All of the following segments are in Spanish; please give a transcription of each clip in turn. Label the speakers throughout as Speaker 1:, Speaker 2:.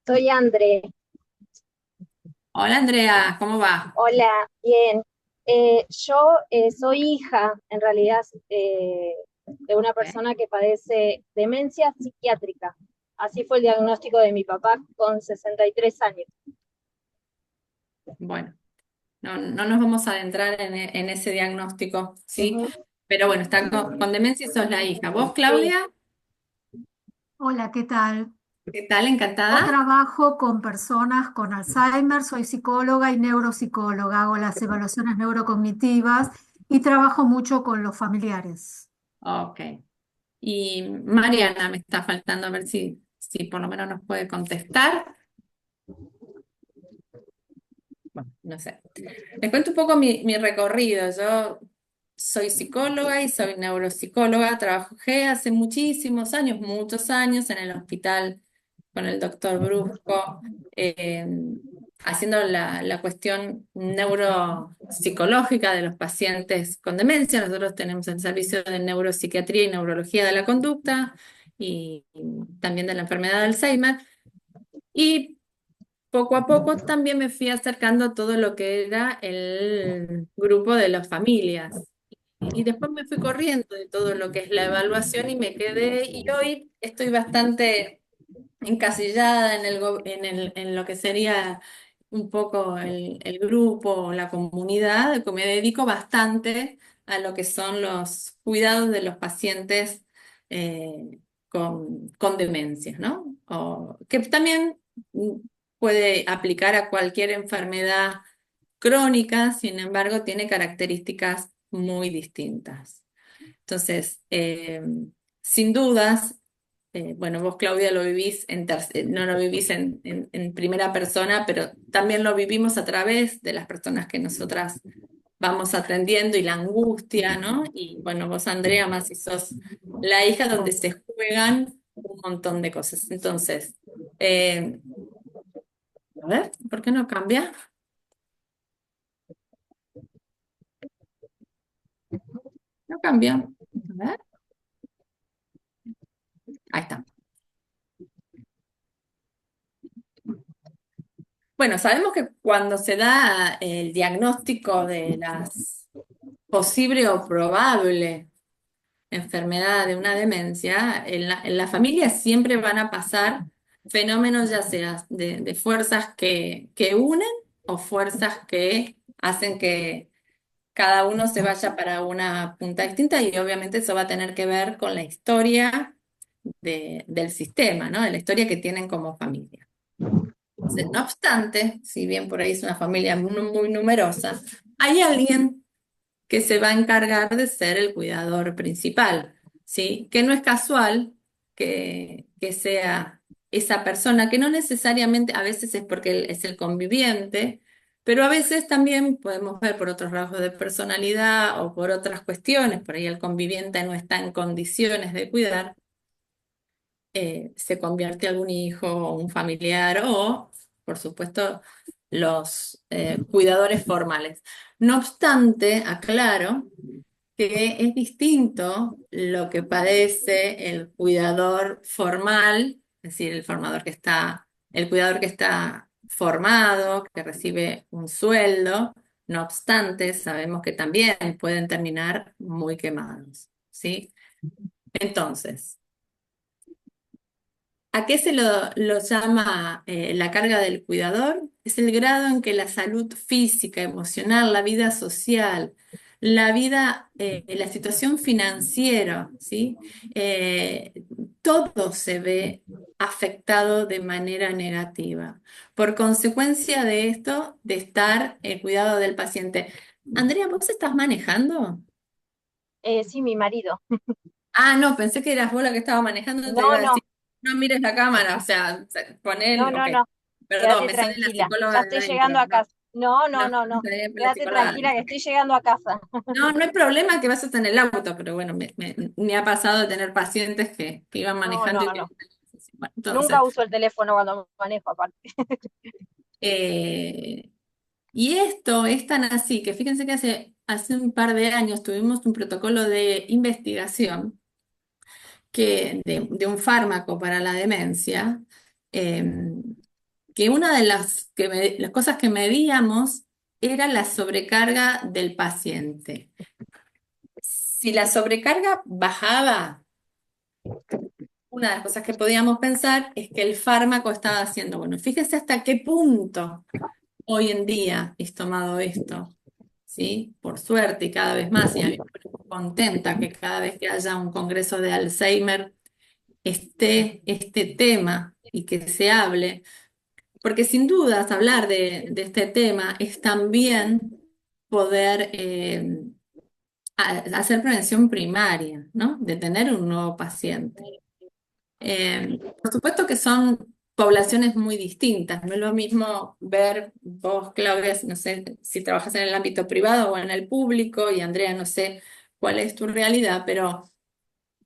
Speaker 1: Soy André.
Speaker 2: Hola Andrea, ¿cómo va?
Speaker 1: Hola, bien. Yo soy hija, en realidad, de una
Speaker 2: Ok.
Speaker 1: persona que padece demencia psiquiátrica. Así fue el diagnóstico de mi papá con 63 años.
Speaker 2: Bueno, no nos vamos a adentrar en ese diagnóstico, ¿sí?
Speaker 1: Ujú.
Speaker 2: Pero bueno, está con demencia y sos la hija. ¿Vos,
Speaker 1: Sí.
Speaker 2: Claudia?
Speaker 3: Hola, ¿qué tal?
Speaker 2: ¿Qué tal?
Speaker 3: Yo
Speaker 2: ¿Encantada?
Speaker 3: trabajo con personas con Alzheimer, soy psicóloga y neuropsicóloga, hago las evaluaciones neurocognitivas y trabajo mucho con los familiares.
Speaker 2: Ok. Y Mariana me está faltando a ver si por lo menos nos puede contestar. Bueno, no sé. Les cuento un poco mi recorrido. Yo soy psicóloga y soy neuropsicóloga. Trabajé hace muchos años en el hospital con el doctor Brusco, eh, haciendo la cuestión neuropsicológica de los pacientes con demencia. Nosotros tenemos el servicio de neuropsiquiatría y neurología de la conducta y también de la enfermedad de Alzheimer. Y poco a poco también me fui acercando a todo lo que era el grupo de las familias. Y después me fui corriendo de todo lo que es la evaluación y me quedé, y hoy estoy bastante encasillada en lo que sería un poco el grupo, la comunidad, que me dedico bastante a lo que son los cuidados de los pacientes con demencias, ¿no? Que también mm, puede aplicar a cualquier enfermedad crónica, sin embargo, tiene características muy distintas. Entonces, sin dudas, bueno, vos Claudia lo vivís no lo vivís en primera persona, pero también lo vivimos a través de las personas que nosotras vamos atendiendo y la angustia, ¿no? Y bueno, vos Andrea, más si sos la hija donde se juegan un montón de cosas. Entonces, eh, a ver, ¿por qué no cambia? No cambia. A ver, ahí está. Bueno, sabemos que cuando se da el diagnóstico de las posible o probable enfermedad de una demencia, en la familia siempre van a pasar fenómenos ya sea de fuerzas que unen o fuerzas que hacen que cada uno se vaya para una punta distinta y obviamente eso va a tener que ver con la historia del sistema, ¿no? De la historia que tienen como familia. No obstante, si bien por ahí es una familia muy numerosa, hay alguien que se va a encargar de ser el cuidador principal, ¿sí? Que no es casual que sea esa persona, que no necesariamente, a veces es porque él es el conviviente, pero a veces también podemos ver por otros rasgos de personalidad o por otras cuestiones, por ahí el conviviente no está en condiciones de cuidar, se convierte algún hijo o un familiar o, por supuesto, los cuidadores formales. No obstante, aclaro que es distinto lo que padece el cuidador formal, es decir, el cuidador que está formado, que recibe un sueldo. No obstante, sabemos que también pueden terminar muy quemados, ¿sí? Entonces, ¿a qué se lo llama la carga del cuidador? Es el grado en que la salud física, emocional, la vida social, la situación financiera, ¿sí? Eh, Todo se ve afectado de manera negativa. Por consecuencia de esto, de estar el cuidado del paciente. Andrea, ¿vos estás manejando?
Speaker 1: Sí, mi marido.
Speaker 2: Ah, no, pensé que eras vos la que estaba manejando, te
Speaker 1: No,
Speaker 2: iba a
Speaker 1: no,
Speaker 2: decir, no mires la cámara, o sea,
Speaker 1: no,
Speaker 2: ok.
Speaker 1: no.
Speaker 2: Perdón,
Speaker 1: Quédate
Speaker 2: me sale la
Speaker 1: tranquila. Ya
Speaker 2: psicóloga de
Speaker 1: estoy
Speaker 2: adentro,
Speaker 1: llegando a
Speaker 2: no,
Speaker 1: casa. No,
Speaker 2: no,
Speaker 1: no, no,
Speaker 2: me
Speaker 1: no.
Speaker 2: sale la
Speaker 1: Quédate
Speaker 2: psicóloga de
Speaker 1: tranquila que
Speaker 2: adentro.
Speaker 1: estoy llegando a casa.
Speaker 2: No, no hay problema que vas a estar en el auto, pero bueno, me ha pasado de tener pacientes que iban
Speaker 1: No,
Speaker 2: manejando y
Speaker 1: no,
Speaker 2: que...
Speaker 1: no.
Speaker 2: Bueno,
Speaker 1: Nunca
Speaker 2: entonces,
Speaker 1: uso el teléfono cuando manejo, aparte.
Speaker 2: eh, y esto es tan así que fíjense que hace un par de años tuvimos un protocolo de investigación de un fármaco para la demencia, eh, que una de las cosas que medíamos era la sobrecarga del paciente. Si la sobrecarga bajaba, una de las cosas que podíamos pensar es que el fármaco estaba haciendo, bueno, fíjese hasta qué punto hoy en día es tomado esto, ¿sí? Por suerte y cada vez más, y a mí me pone contenta que cada vez que haya un congreso de Alzheimer esté este tema y que se hable, porque sin dudas hablar de este tema es también poder hacer prevención primaria, ¿no? De tener un nuevo paciente. Por supuesto que son poblaciones muy distintas, no es lo mismo ver vos, Claudia, no sé si trabajas en el ámbito privado o en el público, y Andrea, no sé cuál es tu realidad, pero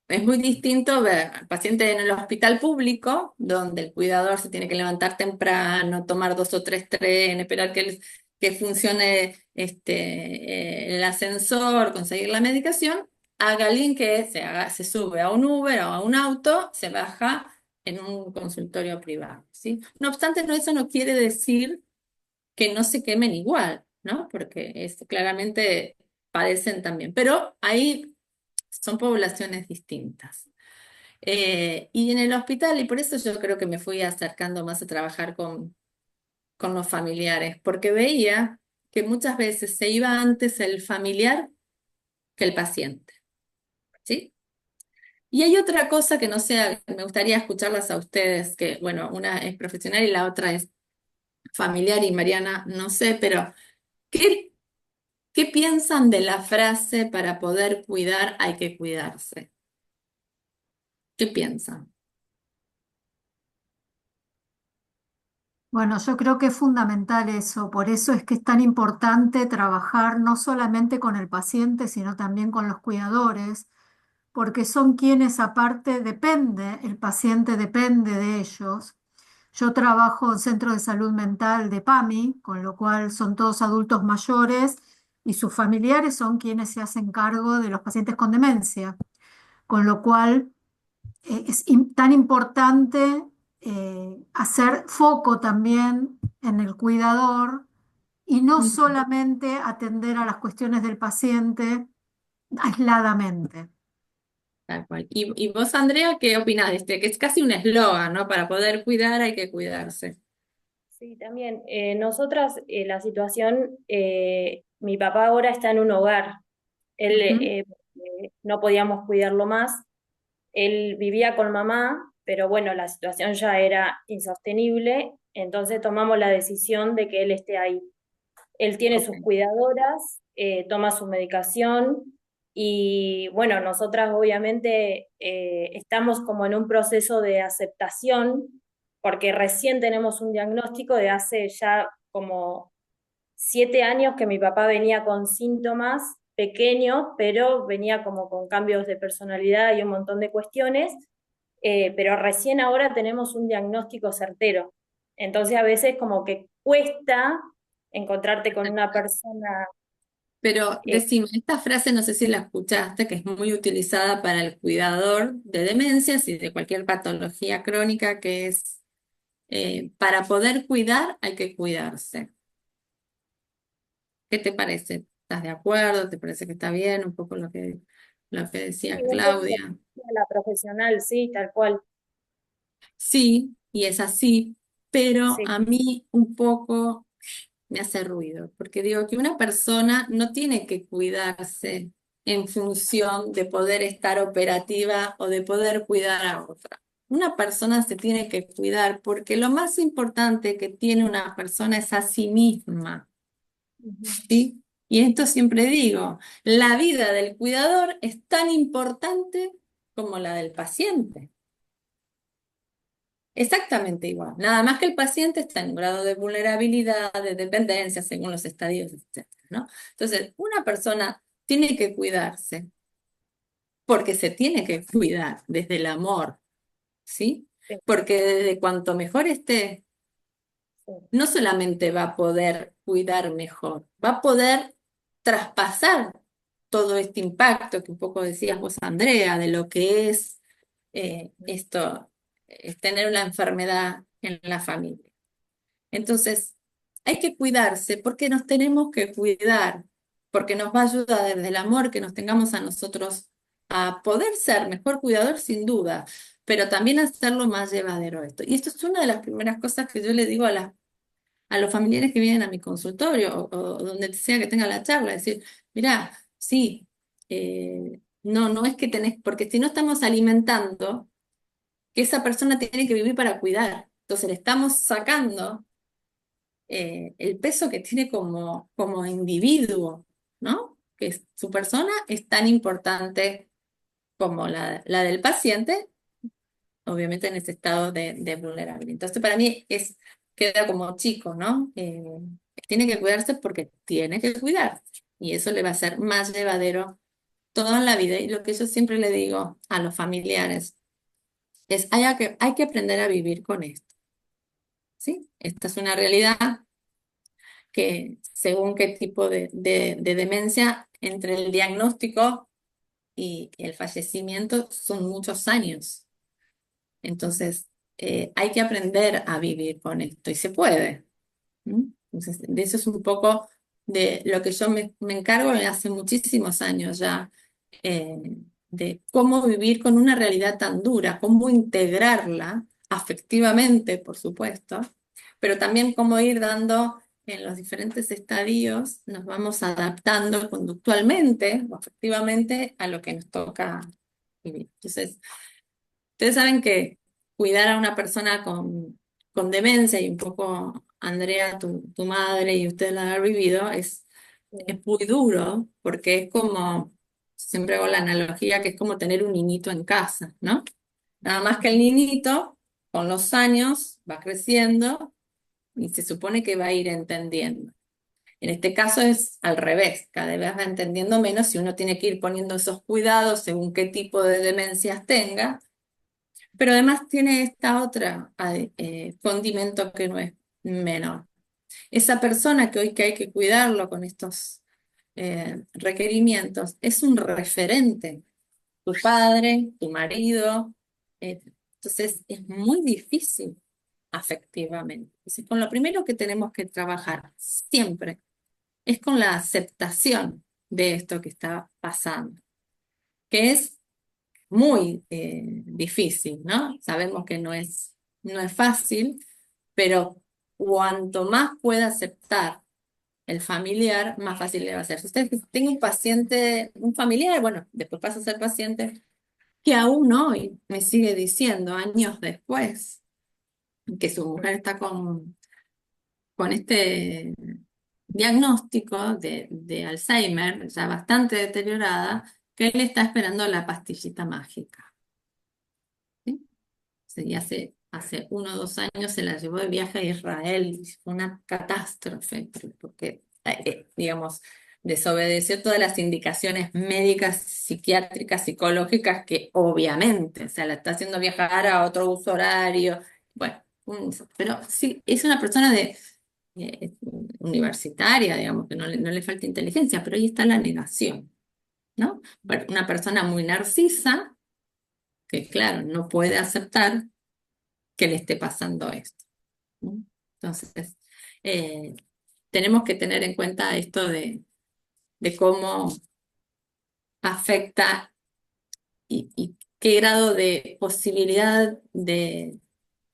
Speaker 2: es muy distinto ver al paciente en el hospital público, donde el cuidador se tiene que levantar temprano, tomar 2 o 3 trenes, esperar que funcione el ascensor, conseguir la medicación, a alguien que se sube a un Uber o a un auto, se baja en un consultorio privado, ¿sí? No obstante, eso no quiere decir que no se quemen igual, ¿no? Porque claramente padecen también. Pero ahí son poblaciones distintas. Y en el hospital, y por eso yo creo que me fui acercando más a trabajar con los familiares, porque veía que muchas veces se iba antes el familiar que el paciente, ¿sí? Y hay otra cosa que no sé, me gustaría escucharlas a ustedes, que bueno, una es profesional y la otra es familiar, y Mariana, no sé, pero ¿qué, qué piensan de la frase para poder cuidar hay que cuidarse? ¿Qué piensan?
Speaker 3: Bueno, yo creo que es fundamental eso, por eso es que es tan importante trabajar no solamente con el paciente, sino también con los cuidadores, porque son quienes aparte depende, el paciente depende de ellos. Yo trabajo en Centro de Salud Mental de PAMI, con lo cual son todos adultos mayores y sus familiares son quienes se hacen cargo de los pacientes con demencia, con lo cual tan importante hacer foco también en el cuidador y no solamente atender a las cuestiones del paciente aisladamente.
Speaker 2: Tal cual. Y vos, Andrea, ¿qué opinás de este? Que es casi un eslogan, ¿no? Para poder cuidar hay que cuidarse.
Speaker 1: Sí, también. Nosotras, la situación, mi papá ahora está en un hogar. Él
Speaker 2: Ujú.
Speaker 1: no podíamos cuidarlo más. Él vivía con mamá, pero bueno, la situación ya era insostenible, entonces tomamos la decisión de que él esté ahí. Él tiene
Speaker 2: Ok.
Speaker 1: sus cuidadoras, toma su medicación y bueno, nosotras obviamente estamos como en un proceso de aceptación porque recién tenemos un diagnóstico de hace ya como 7 años que mi papá venía con síntomas pequeños, pero venía como con cambios de personalidad y un montón de cuestiones, pero recién ahora tenemos un diagnóstico certero. Entonces a veces como que cuesta encontrarte con una persona.
Speaker 2: Pero
Speaker 1: eh,
Speaker 2: decime, esta frase no sé si la escuchaste, que es muy utilizada para el cuidador de demencias y de cualquier patología crónica, que es para poder cuidar hay que cuidarse. ¿Qué te parece? ¿Estás de acuerdo? ¿Te parece que está bien? Un poco lo que
Speaker 1: sí,
Speaker 2: decía
Speaker 1: un poco lo que
Speaker 2: Claudia.
Speaker 1: decía la profesional, sí, tal cual.
Speaker 2: Sí, y es así, pero
Speaker 1: Sí.
Speaker 2: a mí un poco me hace ruido, porque digo que una persona no tiene que cuidarse en función de poder estar operativa o de poder cuidar a otra. Una persona se tiene que cuidar porque lo más importante que tiene una persona es a sí misma,
Speaker 1: Ujú.
Speaker 2: ¿sí? Y esto siempre digo, la vida del cuidador es tan importante como la del paciente. Exactamente igual. Nada más que el paciente está en un grado de vulnerabilidad, de dependencia, según los estadios, etcétera, ¿no? Entonces, una persona tiene que cuidarse porque se tiene que cuidar desde el amor, ¿sí?
Speaker 1: Sí,
Speaker 2: Porque desde cuanto mejor esté,
Speaker 1: sí.
Speaker 2: no solamente va a poder cuidar mejor, va a poder traspasar todo este impacto que un poco decías vos, Andrea, de lo que es esto, es tener una enfermedad en la familia. Entonces, hay que cuidarse porque nos tenemos que cuidar, porque nos va a ayudar desde el amor que nos tengamos a nosotros a poder ser mejor cuidador sin duda, pero también hacerlo más llevadero esto. Y esto es una de las primeras cosas que yo le digo a los familiares que vienen a mi consultorio o donde sea que tenga la charla, decir, mira, sí, no es que tenés, porque si no estamos alimentando que esa persona tiene que vivir para cuidar. Entonces le estamos sacando el peso que tiene como individuo, ¿no? Su persona es tan importante como la del paciente, obviamente en ese estado de vulnerabilidad. Entonces para mí queda como chico, ¿no? Tiene que cuidarse porque tiene que cuidar y eso le va a ser más llevadero toda la vida. Y lo que yo siempre le digo a los familiares es, hay que aprender a vivir con esto, ¿sí? Esta es una realidad que según qué tipo de demencia, entre el diagnóstico y el fallecimiento son muchos años. Entonces, hay que aprender a vivir con esto y se puede. ¿Mm? Entonces, de eso es un poco de lo que yo me encargo de hace muchísimos años ya, eh, de cómo vivir con una realidad tan dura, cómo integrarla afectivamente, por supuesto, pero también cómo ir dando en los diferentes estadios, nos vamos adaptando conductualmente o afectivamente a lo que nos toca vivir. Entonces, ustedes saben que cuidar a una persona con demencia y un poco, Andrea, tu madre y usted la haber vivido, es muy duro porque es como, siempre hago la analogía que es como tener un niñito en casa, ¿no? Nada más que el niñito, con los años, va creciendo y se supone que va a ir entendiendo. En este caso es al revés, cada vez va entendiendo menos y uno tiene que ir poniendo esos cuidados según qué tipo de demencias tenga, pero además tiene esta otra condimento que no es menor. Esa persona que hoy que hay que cuidarlo con estos requerimientos es un referente, tu padre, tu marido, eh, entonces es muy difícil afectivamente. Entonces, con lo primero que tenemos que trabajar siempre es con la aceptación de esto que está pasando, que es muy difícil, ¿no? Sabemos que no es fácil, pero cuanto más pueda aceptar el familiar, más fácil le va a ser. Si usted tiene un paciente, un familiar, bueno, después pasa a ser paciente, que aún hoy me sigue diciendo, años después, que su mujer está con este diagnóstico de Alzheimer, ya bastante deteriorada, que él está esperando la pastillita mágica. ¿Sí? Sí, hace 1 o 2 años se la llevó de viaje a Israel, y fue una catástrofe, porque, digamos, desobedeció todas las indicaciones médicas, psiquiátricas, psicológicas, que obviamente, o sea, la está haciendo viajar a otro uso horario, bueno, pero sí, es una persona universitaria, digamos, que no le falta inteligencia, pero ahí está la negación, ¿no? Bueno, una persona muy narcisa, que claro, no puede aceptar que le esté pasando esto, ¿no? Entonces, eh, tenemos que tener en cuenta esto de cómo afecta y qué grado de posibilidad de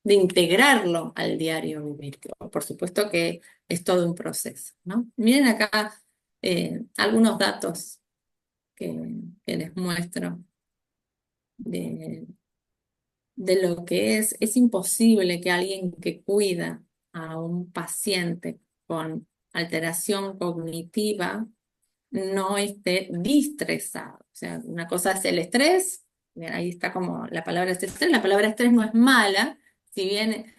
Speaker 2: integrarlo al diario vivir. Por supuesto que es todo un proceso, ¿no? Miren acá algunos datos que les muestro de, de lo que es imposible que alguien que cuida a un paciente con alteración cognitiva no esté distresado. O sea, una cosa es el estrés, ahí está como la palabra es estrés, la palabra estrés no es mala, si bien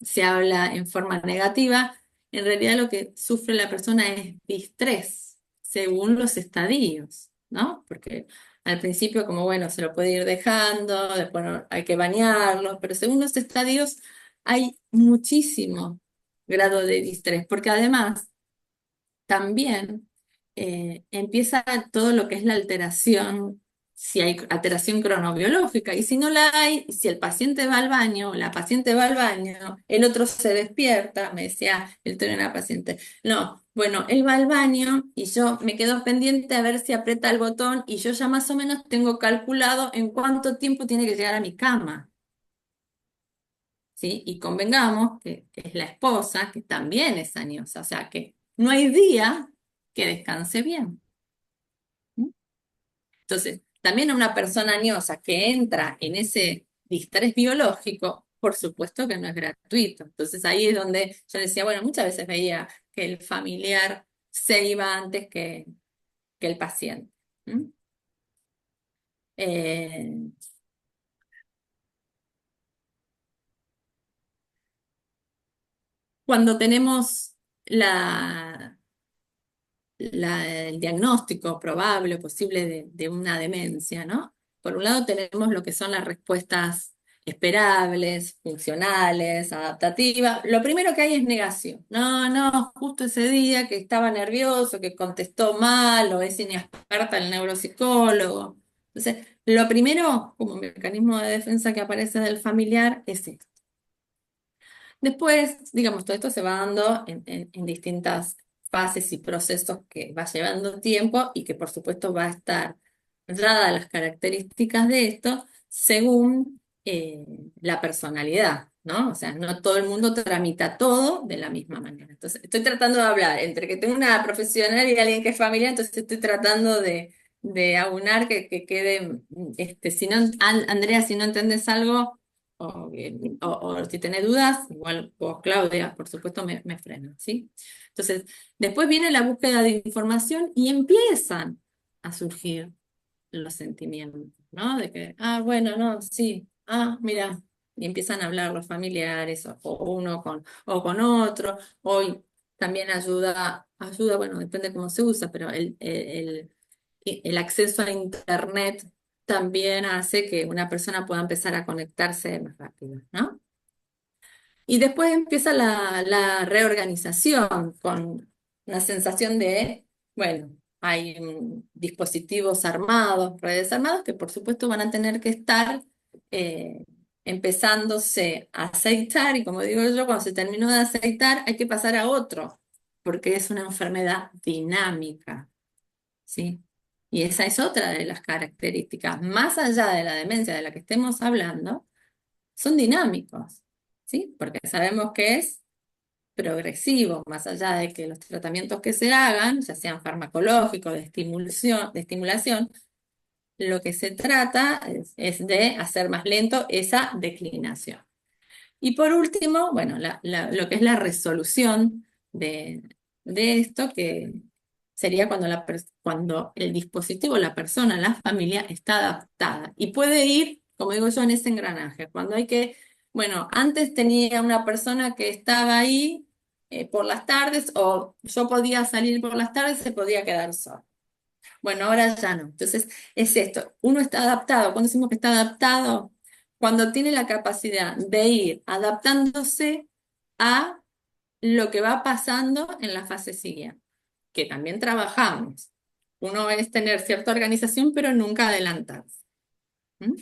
Speaker 2: se habla en forma negativa, en realidad lo que sufre la persona es distrés, según los estadios, ¿no? Porque al principio, como bueno, se lo puede ir dejando, después hay que bañarlo, pero según los estadios hay muchísimo grado de distrés, porque además también empieza todo lo que es la alteración si hay alteración cronobiológica. Y si no la hay, si el paciente va al baño, la paciente va al baño, el otro se despierta, me decía una paciente, no, bueno, él va al baño y yo me quedo pendiente a ver si aprieta el botón y yo ya más o menos tengo calculado en cuánto tiempo tiene que llegar a mi cama. ¿Sí? Y convengamos que es la esposa, que también es añosa, o sea que no hay día que descanse bien. ¿Mm? Entonces, también una persona añosa que entra en ese distrés biológico, por supuesto que no es gratuito. Entonces ahí es donde yo decía, bueno, muchas veces veía que el familiar se iba antes que el paciente. ¿Mm? Eh, Cuando tenemos el diagnóstico probable o posible de una demencia, ¿no? Por un lado tenemos lo que son las respuestas esperables, funcionales, adaptativas. Lo primero que hay es negación. No, no, justo ese día que estaba nervioso, que contestó mal, o es inexperta el neuropsicólogo. Entonces, lo primero, como mecanismo de defensa que aparece del familiar, es esto. Después, digamos, todo esto se va dando en distintas fases y procesos que va llevando tiempo y que por supuesto va a estar dadas las características de esto según la personalidad, ¿no? O sea, no todo el mundo tramita todo de la misma manera. Entonces, estoy tratando de hablar entre que tengo una profesional y alguien que es familiar, entonces estoy tratando de aunar que quede, si no, Andrea, si no entendés algo o si tenés dudas, igual vos, Claudia, por supuesto, me frenan, ¿sí? Entonces, después viene la búsqueda de información y empiezan a surgir los sentimientos, ¿no? De que, bueno, no, sí, mira, y empiezan a hablar los familiares, o uno con otro. Hoy también ayuda, bueno, depende cómo se usa, pero el acceso a Internet también hace que una persona pueda empezar a conectarse más rápido, ¿no? Y después empieza la reorganización con una sensación de, bueno, hay dispositivos armados, redes armadas, que por supuesto van a tener que estar eh, empezándose a aceitar, y como digo yo, cuando se terminó de aceitar hay que pasar a otro, porque es una enfermedad dinámica, ¿sí? Y esa es otra de las características, más allá de la demencia de la que estemos hablando, son dinámicos, ¿sí? Porque sabemos que es progresivo, más allá de que los tratamientos que se hagan, ya sean farmacológicos, de estimulación, lo que se trata es de hacer más lento esa declinación. Y por último, bueno, lo que es la resolución de esto, que sería cuando el dispositivo, la persona, la familia está adaptada y puede ir, como digo yo, en ese engranaje. Cuando hay que, bueno, antes tenía una persona que estaba ahí por las tardes, o yo podía salir por las tardes, se podía quedar solo. Bueno, ahora ya no. Entonces, es esto. Uno está adaptado. Cuando decimos que está adaptado, cuando tiene la capacidad de ir adaptándose a lo que va pasando en la fase siguiente, que también trabajamos. Uno es tener cierta organización, pero nunca adelantarse. ¿Mm?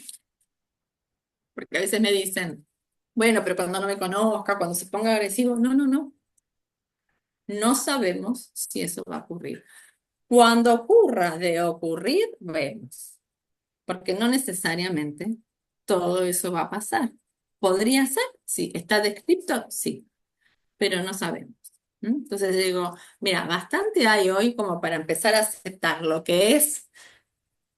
Speaker 2: Porque a veces me dicen, bueno, pero cuando no me conozca, cuando se ponga agresivo, no, no, no. No sabemos si eso va a ocurrir. Cuando ocurra de ocurrir, vemos. Porque no necesariamente todo eso va a pasar. ¿Podría ser? Sí. ¿Está descrito? Sí, pero no sabemos. ¿Mm? Entonces digo, mira, bastante hay hoy como para empezar a aceptar lo que es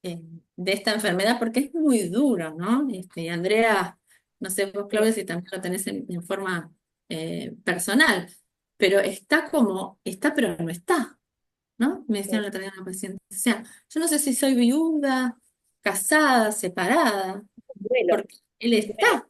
Speaker 2: de esta enfermedad, porque es muy duro, ¿no? Y Andrea, no sé vos, Claudia, si también lo tenés en forma personal, pero está, pero no está, ¿no? Me decían la otra día una paciente. O sea, yo no sé si soy viuda, casada, separada,
Speaker 1: Duelo,
Speaker 2: porque él
Speaker 1: duelo,
Speaker 2: está.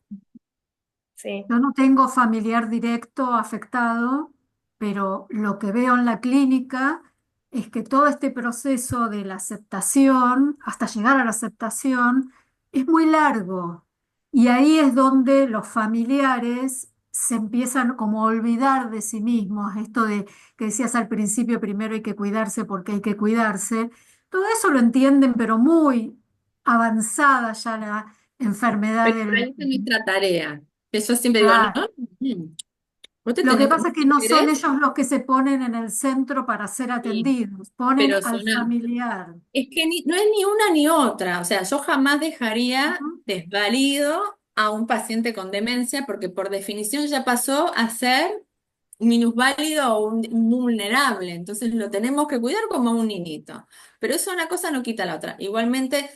Speaker 1: sí.
Speaker 3: Yo no tengo familiar directo afectado, pero lo que veo en la clínica es que todo este proceso de la aceptación, hasta llegar a la aceptación, es muy largo. Y ahí es donde los familiares se empiezan como a olvidar de sí mismos. Esto de que decías al principio, primero hay que cuidarse porque hay que cuidarse. Todo eso lo entienden, pero muy avanzada ya la enfermedad
Speaker 2: Pero
Speaker 3: del...
Speaker 2: esa es nuestra tarea. Que yo siempre digo, no,
Speaker 3: Claro.
Speaker 2: mm, vos te
Speaker 3: Lo que
Speaker 2: tenés,
Speaker 3: pasa
Speaker 2: vos
Speaker 3: es que
Speaker 2: te
Speaker 3: no son
Speaker 2: querés,
Speaker 3: ellos los que se ponen en el centro para ser
Speaker 2: sí,
Speaker 3: atendidos, ponen
Speaker 2: pero
Speaker 3: al familiar.
Speaker 2: es que no es ni una ni otra. O sea, yo jamás dejaría
Speaker 3: Ujú.
Speaker 2: desvalido a un paciente con demencia porque por definición ya pasó a ser minusválido o un vulnerable. Entonces lo tenemos que cuidar como a un niñito. Pero eso una cosa no quita la otra. Igualmente,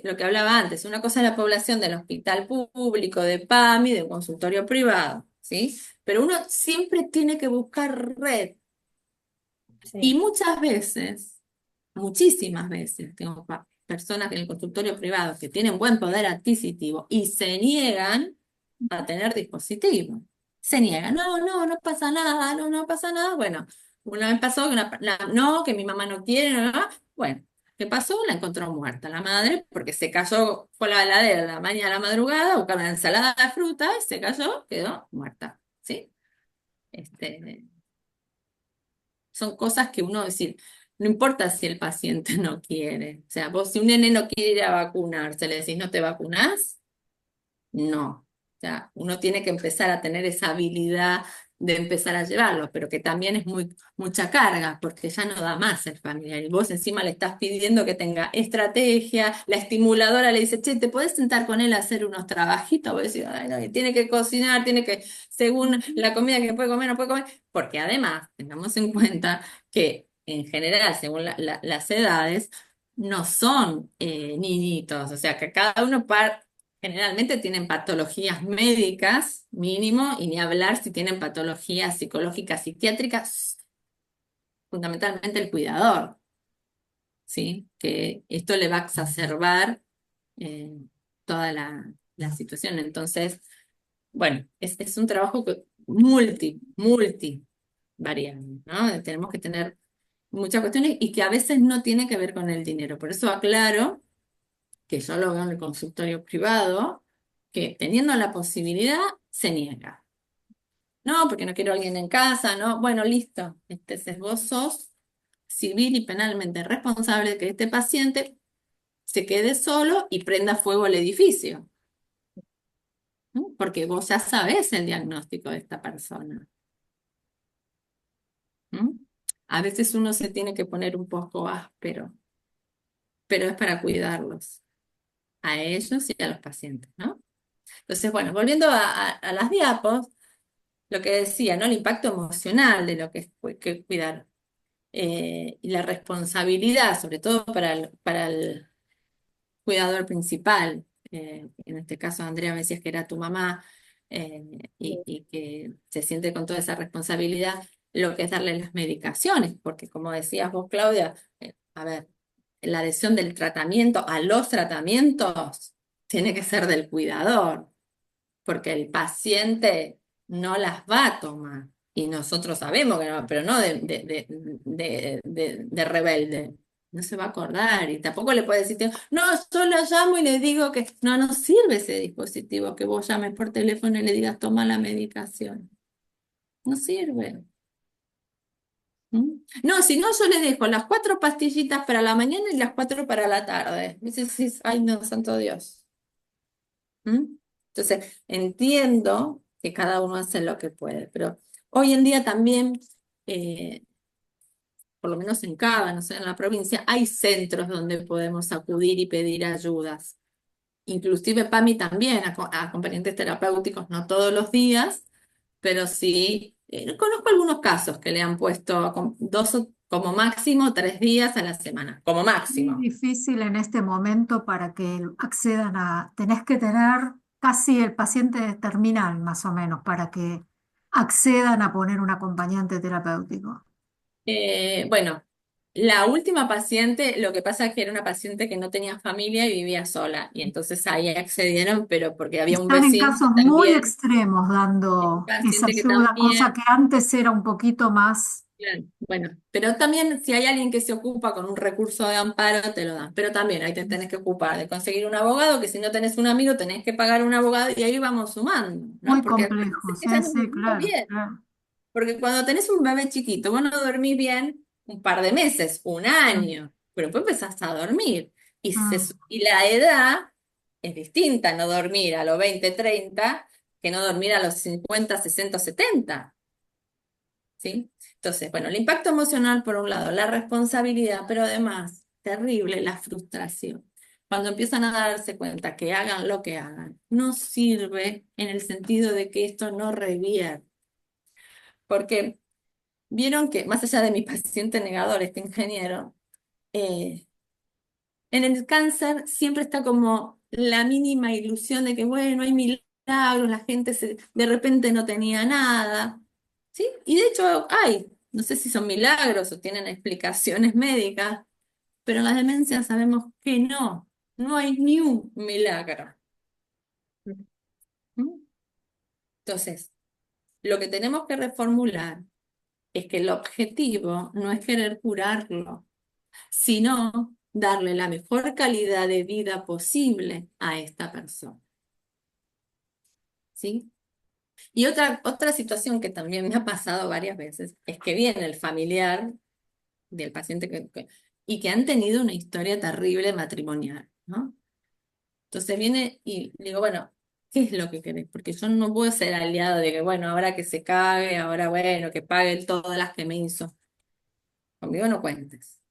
Speaker 2: lo que hablaba antes, una cosa es la población del hospital público, de PAMI, de consultorio privado, ¿sí? Pero uno siempre tiene que buscar red. Y
Speaker 1: Sí.
Speaker 2: muchas veces, muchísimas veces, tengo personas en el consultorio privado que tienen buen poder adquisitivo y se niegan a tener dispositivo. Se niegan, no, no, no pasa nada, no, no pasa nada. Bueno, una vez pasó que no, que mi mamá no quiere, no, no. Bueno, ¿qué pasó? La encontró muerta la madre porque se cayó por la heladera a la mañana a la madrugada, buscaba una ensalada de fruta y se cayó, quedó muerta. ¿Sí? Este, son cosas que uno decir, no importa si el paciente no quiere. O sea, vos si un nene no quiere ir a vacunarse, le decís, ¿no te vacunás? No. O sea, uno tiene que empezar a tener esa habilidad de empezar a llevarlo, pero que también es mucha carga, porque ya no da más el familiar. Y vos encima le estás pidiendo que tenga estrategia, la estimuladora le dice, che, ¿te podés sentar con él a hacer unos trabajitos? Vos decís, ay, no, y tiene que cocinar, tiene que, según la comida que puede comer, no puede comer, porque además, tengamos en cuenta que en general, según las edades, no son niñitos, o sea, que cada uno generalmente tienen patologías médicas, mínimo, y ni hablar si tienen patologías psicológicas, psiquiátricas, fundamentalmente el cuidador, ¿sí? Que esto le va a exacerbar eh, toda la situación. Entonces, bueno, es un trabajo multi variable, ¿no? Tenemos que tener muchas cuestiones y que a veces no tiene que ver con el dinero. Por eso aclaro que yo lo veo en el consultorio privado, que teniendo la posibilidad, se niega. No, porque no quiero a alguien en casa, no. Bueno, listo. Vos sos civil y penalmente responsable de que este paciente se quede solo y prenda fuego al edificio, ¿no? Porque vos ya sabés el diagnóstico de esta persona, ¿no? A veces uno se tiene que poner un poco áspero, pero es para cuidarlos, a ellos y a los pacientes, ¿no? Entonces, bueno, volviendo a las diapos, lo que decía, ¿no? El impacto emocional de lo que es que cuidar y la responsabilidad, sobre todo para el cuidador principal. En este caso, Andrea, me decías que era tu mamá y que se siente con toda esa responsabilidad, lo que es darle las medicaciones, porque como decías vos, Claudia, a ver, la adhesión del tratamiento a los tratamientos tiene que ser del cuidador porque el paciente no las va a tomar. Y nosotros sabemos que no, pero no de rebelde. No se va a acordar y tampoco le puede decir, no, yo la llamo y le digo que no, no sirve ese dispositivo que vos llames por teléfono y le digas, toma la medicación. No sirve. ¿Mm? No, si no, yo le dejo las 4 pastillitas para la mañana y las 4 para la tarde. Y dices, ay, no, santo Dios. ¿Mm? Entonces, entiendo que cada uno hace lo que puede, pero hoy en día también, eh, por lo menos en Cava, no sé, en la provincia, hay centros donde podemos acudir y pedir ayudas. Inclusive PAMI también, a acompañantes terapéuticos, no todos los días, pero sí, conozco algunos casos que le han puesto como máximo 3 días a la semana, como
Speaker 3: Muy
Speaker 2: máximo.
Speaker 3: difícil en este momento para que accedan a, tenés que tener casi el paciente terminal más o menos para que accedan a poner un acompañante terapéutico.
Speaker 2: Bueno, la última paciente, lo que pasa es que era una paciente que no tenía familia y vivía sola, y entonces ahí accedieron, pero porque había un
Speaker 3: Están en
Speaker 2: vecino
Speaker 3: casos
Speaker 2: que
Speaker 3: muy
Speaker 2: también,
Speaker 3: extremos
Speaker 2: un
Speaker 3: dando esa
Speaker 2: paciente que
Speaker 3: ayuda, cosa
Speaker 2: también,
Speaker 3: que antes era un poquito más
Speaker 2: claro, bueno, pero también si hay alguien que se ocupa con un recurso de amparo, te lo dan, pero también ahí te tenés que ocupar de conseguir un abogado, que si no tenés un amigo tenés que pagar un abogado, y ahí vamos sumando, ¿no?
Speaker 3: muy
Speaker 2: Porque acuérdense
Speaker 3: complejos,
Speaker 2: que ya no
Speaker 3: sí,
Speaker 2: dormimos
Speaker 3: claro,
Speaker 2: bien.
Speaker 3: claro.
Speaker 2: Porque cuando tenés un bebé chiquito, vos no dormís bien un par de meses, un año, pero después empezás a dormir.
Speaker 3: Mm.
Speaker 2: Y la edad es distinta, no dormir a los 20, 30, que no dormir a los 50, 60, 70. ¿Sí? Entonces, bueno, el impacto emocional por un lado, la responsabilidad, pero además, terrible, la frustración. Cuando empiezan a darse cuenta que hagan lo que hagan, no sirve en el sentido de que esto no revierte. Porque vieron que, más allá de mi paciente negador, este ingeniero, eh, en el cáncer siempre está como la mínima ilusión de que, bueno, hay milagros, la gente de repente no tenía nada, ¿sí? Y de hecho hay, no sé si son milagros o tienen explicaciones médicas, pero en las demencias sabemos que no hay ni un milagro. ¿Mm? Entonces, lo que tenemos que reformular es que el objetivo no es querer curarlo, sino darle la mejor calidad de vida posible a esta persona. ¿Sí? Y otra situación que también me ha pasado varias veces es que viene el familiar del paciente y que han tenido una historia terrible matrimonial, ¿no? Entonces viene y le digo, bueno, ¿qué es lo que querés? Porque yo no puedo ser aliado de que, bueno, ahora que se cague, ahora bueno, que pague todas las que me hizo. Conmigo no cuentes.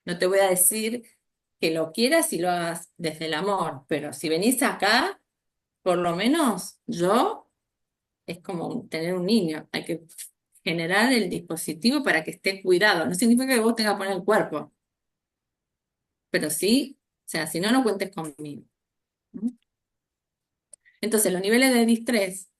Speaker 2: No te voy a decir que lo quieras y lo hagas desde el amor, pero si venís acá, por lo menos yo, es como tener un niño, hay que generar el dispositivo para que esté cuidado. No significa que vos tengas que poner el cuerpo, pero sí, o sea, si no, no cuentes conmigo. ¿Mm? Entonces, los niveles de distrés,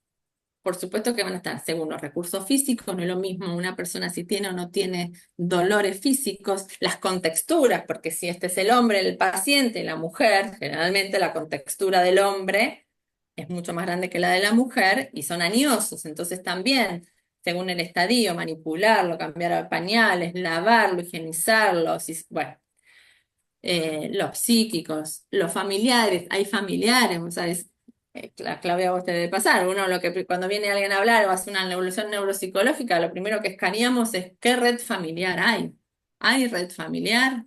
Speaker 2: por supuesto que van a estar según los recursos físicos, no es lo mismo una persona si tiene o no tiene dolores físicos, las contexturas, porque si este es el hombre, el paciente, la mujer, generalmente la contextura del hombre es mucho más grande que la de la mujer y son añosos, entonces también, según el estadio, manipularlo, cambiar pañales, lavarlo, higienizarlo, bueno, los psíquicos, los familiares, hay familiares, ¿sabes? Claudia, a vos te debe pasar. Uno lo que cuando viene alguien a hablar o hace una evolución neuropsicológica, lo primero que escaneamos es qué red familiar hay. ¿Hay red familiar?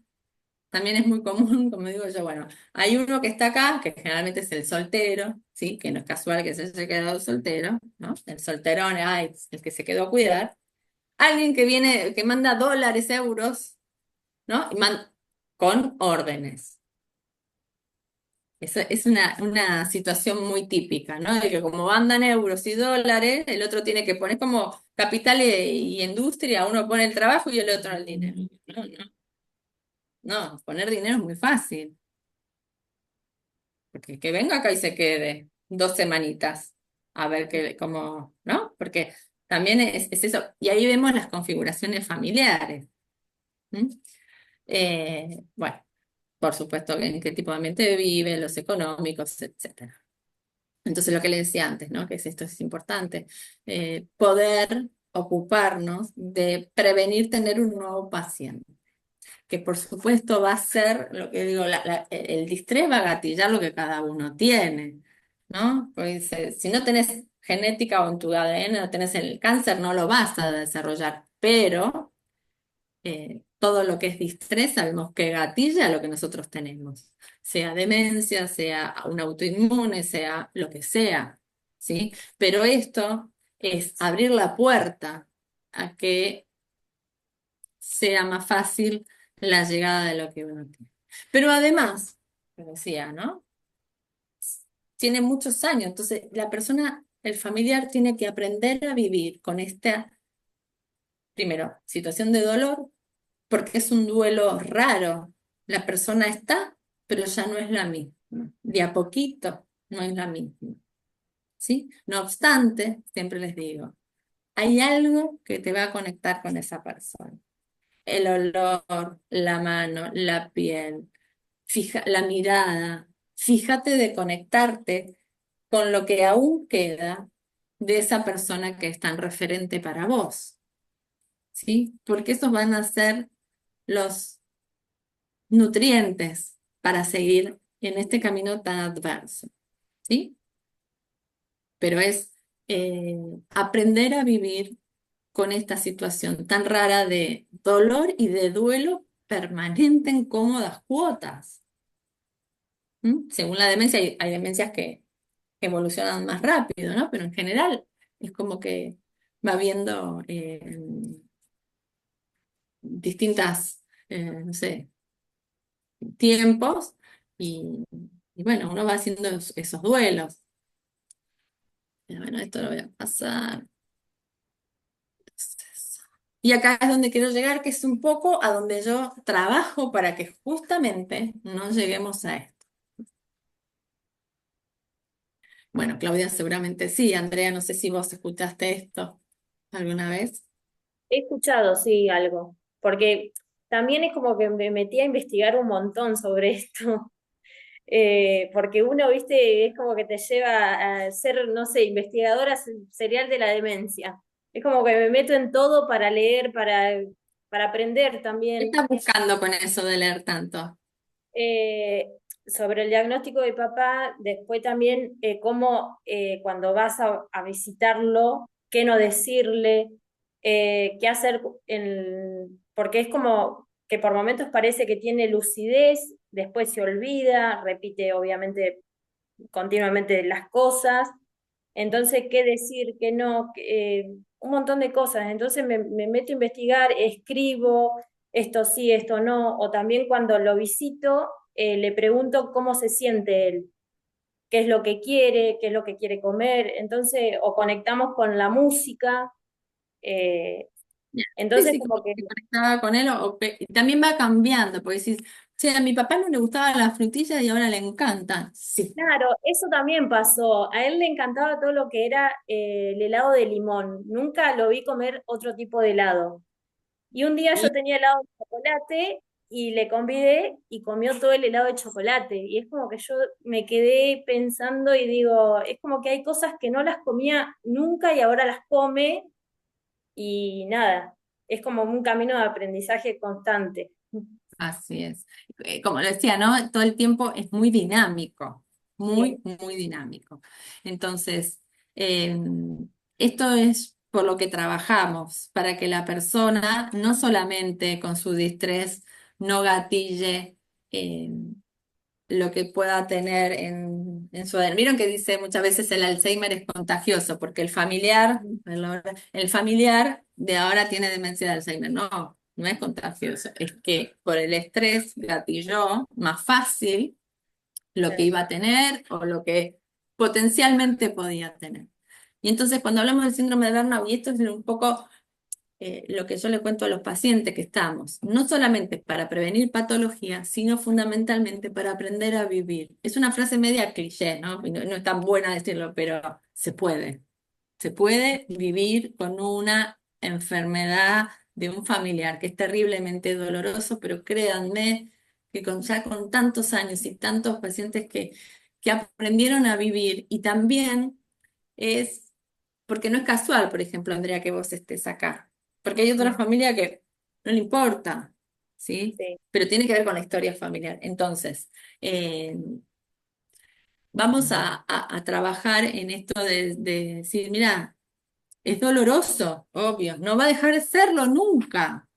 Speaker 2: También es muy común, como digo yo, bueno, hay uno que está acá, que generalmente es el soltero, ¿sí? Que no es casual que se haya quedado soltero, ¿no? El solterón, ay, el que se quedó a cuidar. Alguien que viene, que manda dólares, euros, ¿no? Con órdenes. Eso es una situación muy típica, ¿no? De que como mandan euros y dólares, el otro tiene que poner como capital y industria, uno pone el trabajo y el otro el dinero. No, no, no, poner dinero es muy fácil, porque que venga acá y se quede 2 semanitas, a ver cómo, ¿no? Porque también es eso, y ahí vemos las configuraciones familiares. ¿Mm? Bueno, por supuesto, en qué tipo de ambiente vive, los económicos, etcétera. Entonces, lo que le decía antes, ¿no? Que esto es importante, poder ocuparnos de prevenir tener un nuevo paciente, que por supuesto va a ser, lo que digo, el distrés va a gatillar lo que cada uno tiene, ¿no? Porque dice, si no tenés genética o en tu ADN no tenés el cáncer, no lo vas a desarrollar, pero todo lo que es distrés sabemos que gatilla lo que nosotros tenemos, sea demencia, sea un autoinmune, sea lo que sea, ¿sí? Pero esto es abrir la puerta a que sea más fácil la llegada de lo que uno tiene. Pero además, como decía, ¿no? Tiene muchos años, entonces la persona, el familiar tiene que aprender a vivir con esta, primero, situación de dolor porque es un duelo raro. La persona está, pero ya no es la misma. De a poquito no es la misma. ¿Sí? No obstante, siempre les digo, hay algo que te va a conectar con esa persona. El olor, la mano, la piel, la mirada. Fíjate de conectarte con lo que aún queda de esa persona que es tan referente para vos. ¿Sí? Porque esos van a ser los nutrientes para seguir en este camino tan adverso, ¿sí? Pero es aprender a vivir con esta situación tan rara de dolor y de duelo permanente en cómodas cuotas. Según la demencia, hay demencias que evolucionan más rápido, ¿no? Pero en general es como que va habiendo distintas, no sé, tiempos y bueno, uno va haciendo esos duelos. Pero bueno, esto lo voy a pasar. Entonces, y acá es donde quiero llegar, que es un poco a donde yo trabajo para que justamente no lleguemos a esto. Bueno, Claudia seguramente sí. Andrea, no sé si vos escuchaste esto alguna vez.
Speaker 1: He escuchado, sí, algo, porque también es como que me metí a investigar un montón sobre esto. Porque uno, viste, es como que te lleva a ser, no sé, investigadora serial de la demencia. Es como que me meto en todo para leer, para aprender
Speaker 2: ¿Qué
Speaker 1: también
Speaker 2: estás buscando con eso de leer tanto?
Speaker 1: sobre el diagnóstico de papá, después también cómo cuando vas a visitarlo, qué no decirle, qué hacer, porque es como que por momentos parece que tiene lucidez, después se olvida, repite obviamente continuamente las cosas, entonces qué decir, qué no, un montón de cosas, entonces me meto a investigar, escribo, esto sí, esto no, o también cuando lo visito, le pregunto cómo se siente él, qué es lo que quiere, qué es lo que quiere comer, entonces, o conectamos con la música, eh,
Speaker 2: Sí,
Speaker 1: entonces
Speaker 2: sí, como
Speaker 1: como que
Speaker 2: que conectaba con él, y también va cambiando, porque decís, che, a mi papá no le gustaba la frutilla y ahora le encanta. Sí.
Speaker 1: claro, eso también pasó. A él le encantaba todo lo que era el helado de limón. Nunca lo vi comer otro tipo de helado. Y un día yo
Speaker 2: Y
Speaker 1: tenía helado de chocolate y le convidé y comió todo el helado de chocolate. Y es como que yo me quedé pensando y digo, es como que hay cosas que no las comía nunca y ahora las come y nada, es como un camino de aprendizaje constante.
Speaker 2: así es. Como lo decía, ¿no? Todo el tiempo es muy dinámico,
Speaker 1: Sí,
Speaker 2: muy dinámico. Entonces, eh, esto es por lo que trabajamos, para que la persona no solamente con su distrés no gatille. eh, lo que pueda tener en su ADN. Vieron que dice muchas veces el Alzheimer es contagioso, porque el familiar de ahora tiene demencia de Alzheimer. No, no es contagioso, es que por el estrés gatilló más fácil lo que
Speaker 1: sí,
Speaker 2: iba a tener o lo que potencialmente podía tener. Y entonces cuando hablamos del síndrome de Burnout, y esto es un poco lo que yo le cuento a los pacientes que estamos, no solamente para prevenir patologías, sino fundamentalmente para aprender a vivir. Es una frase media cliché, ¿no? Y no es tan buena decirlo, pero se puede. Se puede vivir con una enfermedad de un familiar que es terriblemente doloroso, pero créanme que ya con tantos años y tantos pacientes que aprendieron a vivir y también es, porque no es casual, por ejemplo, Andrea, que vos estés acá, porque hay otra familia que no le importa, ¿sí?
Speaker 1: sí.
Speaker 2: Pero tiene que ver con la historia familiar. Entonces, eh, vamos a trabajar en esto de decir, mira, es doloroso, obvio, no va a dejar de serlo nunca,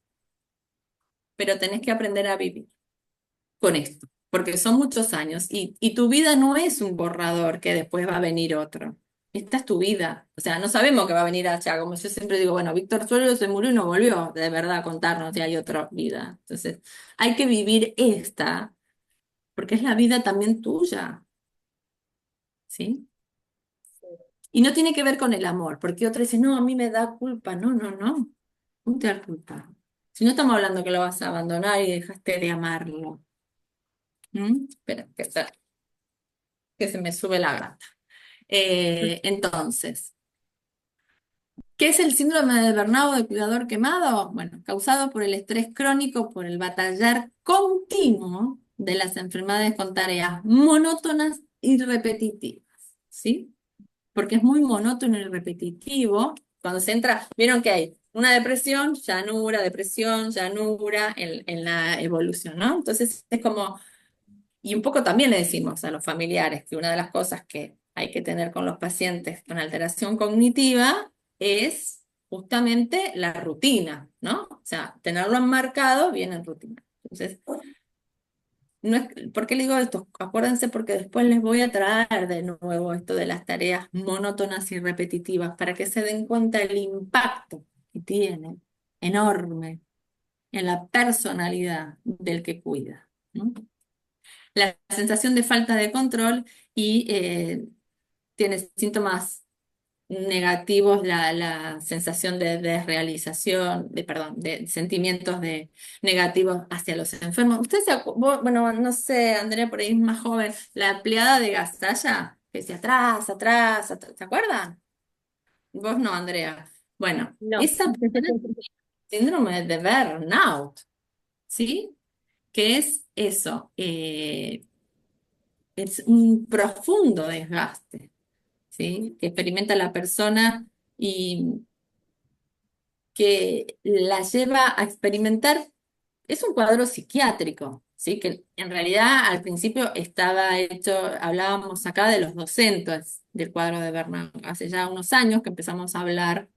Speaker 2: pero tenés que aprender a vivir con esto, porque son muchos años y tu vida no es un borrador que después va a venir otro. Esta es tu vida. O sea, no sabemos que va a venir allá. Como yo siempre digo, bueno, Víctor Suero se murió y no volvió de verdad a contarnos si hay otra vida. Entonces, hay que vivir esta, porque es la vida también tuya, ¿sí? Y no tiene que ver con el amor, porque otra dice, no, a mí me da culpa. No, no, no. No te da culpa. Si no estamos hablando que lo vas a abandonar y dejaste de amarlo. Espera, que se me sube la gata. Entonces, ¿qué es el síndrome de Burnout de cuidador quemado? Bueno, causado por el estrés crónico, por el batallar continuo de las enfermedades con tareas monótonas y repetitivas, ¿sí? Porque es muy monótono y repetitivo. Cuando se entra, vieron que hay una depresión, llanura en la evolución, ¿no? Entonces es como y un poco también le decimos a los familiares que una de las cosas que hay que tener con los pacientes con alteración cognitiva es justamente la rutina, ¿no? O sea, tenerlo enmarcado bien en rutina. Entonces, no es, ¿por qué le digo esto? Acuérdense porque después les voy a traer de nuevo esto de las tareas monótonas y repetitivas para que se den cuenta el impacto que tiene enorme en la personalidad del que cuida, ¿no? La sensación de falta de control y tiene síntomas negativos, la sensación de desrealización, perdón, de sentimientos negativos hacia los enfermos. Bueno, no sé, Andrea por ahí es más joven, la empleada de Gasalla, que decía atrás, atrás, atrás, ¿se acuerdan? Vos no, Andrea. Bueno,
Speaker 1: No.
Speaker 2: esa persona tiene síndrome de burnout, ¿sí? ¿Qué es eso? Es un profundo desgaste, ¿sí? Que experimenta la persona y que la lleva a experimentar, es un cuadro psiquiátrico, ¿sí? Que en realidad al principio estaba hecho, hablábamos acá de los docentes del cuadro de Bernal, hace ya unos años que empezamos a hablar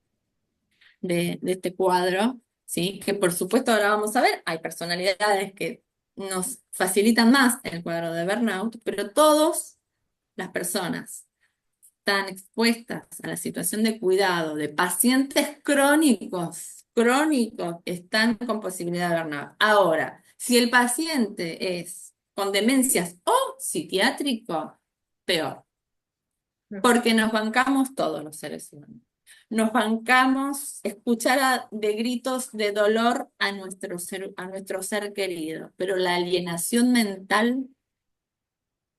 Speaker 2: de este cuadro, ¿sí? Que por supuesto ahora vamos a ver, hay personalidades que nos facilitan más el cuadro de burnout, pero todas las personas están expuestas a la situación de cuidado de pacientes crónicos, están con posibilidad de burnout. Ahora, si el paciente es con demencias o psiquiátrico, peor, porque nos bancamos todos los seres humanos. Nos bancamos escuchar de gritos de dolor a nuestro ser querido, pero la alienación mental,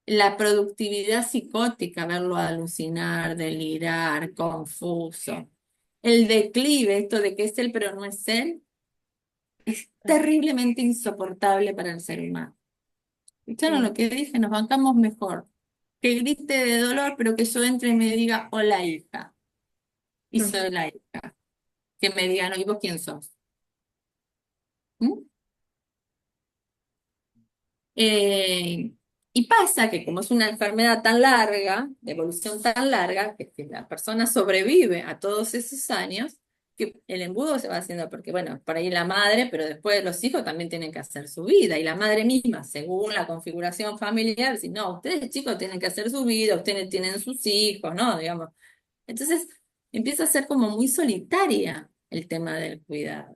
Speaker 2: la productividad psicótica, verlo alucinar, delirar, confuso, el declive, esto de que es él pero no es él, es terriblemente insoportable para el ser humano. ¿Escucharon
Speaker 1: Sí.
Speaker 2: lo que dije? Nos bancamos mejor. Que grite de dolor, pero que yo entre y me diga, hola hija, y soy la hija. Que me digan, ¿y vos quién sos? ¿Mm? Eh, y pasa que como es una enfermedad tan larga, de evolución tan larga, que la persona sobrevive a todos esos años, que el embudo se va haciendo, porque bueno, por ahí la madre, pero después los hijos también tienen que hacer su vida, y la madre misma, según la configuración familiar, dice, no, ustedes chicos tienen que hacer su vida, ustedes tienen sus hijos, ¿no? Digamos. Entonces empieza a ser como muy solitaria el tema del cuidado.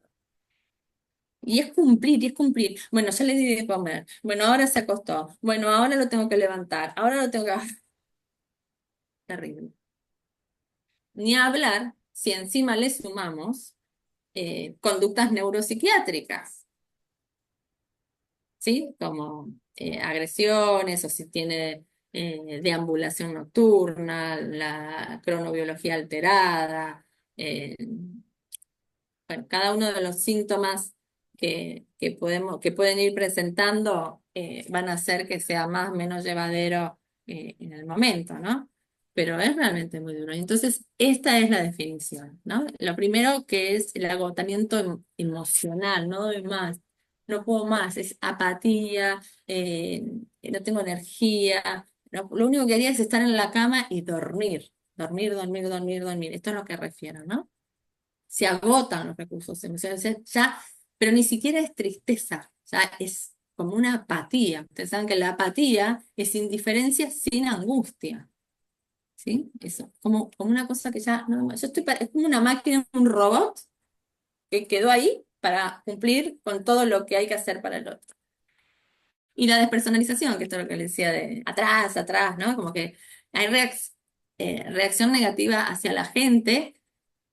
Speaker 2: Y es cumplir, y es cumplir. Bueno, ya le di de comer. Bueno, ahora se acostó. Bueno, ahora lo tengo que levantar. Ahora lo tengo que... Terrible. Ni hablar si encima le sumamos conductas neuropsiquiátricas, ¿sí? Como agresiones o si tiene deambulación nocturna, la cronobiología alterada, eh, bueno, cada uno de los síntomas que pueden ir presentando van a hacer que sea más o menos llevadero en el momento, ¿no? Pero es realmente muy duro. Entonces, esta es la definición, ¿no? Lo primero que es el agotamiento emocional, no doy más, no puedo más, es apatía, no tengo energía. Lo único que haría es estar en la cama y dormir, dormir, dormir, dormir, dormir. Esto es lo que refiero, ¿no? Se agotan los recursos emocionales, ya, pero ni siquiera es tristeza, ya es como una apatía. Ustedes saben que la apatía es indiferencia sin angustia, ¿sí? Eso, como una cosa que ya, no, yo estoy, es como una máquina, un robot que quedó ahí para cumplir con todo lo que hay que hacer para el otro. Y la despersonalización, que esto es lo que le decía de atrás, atrás, ¿no? Como que hay reacción negativa hacia la gente.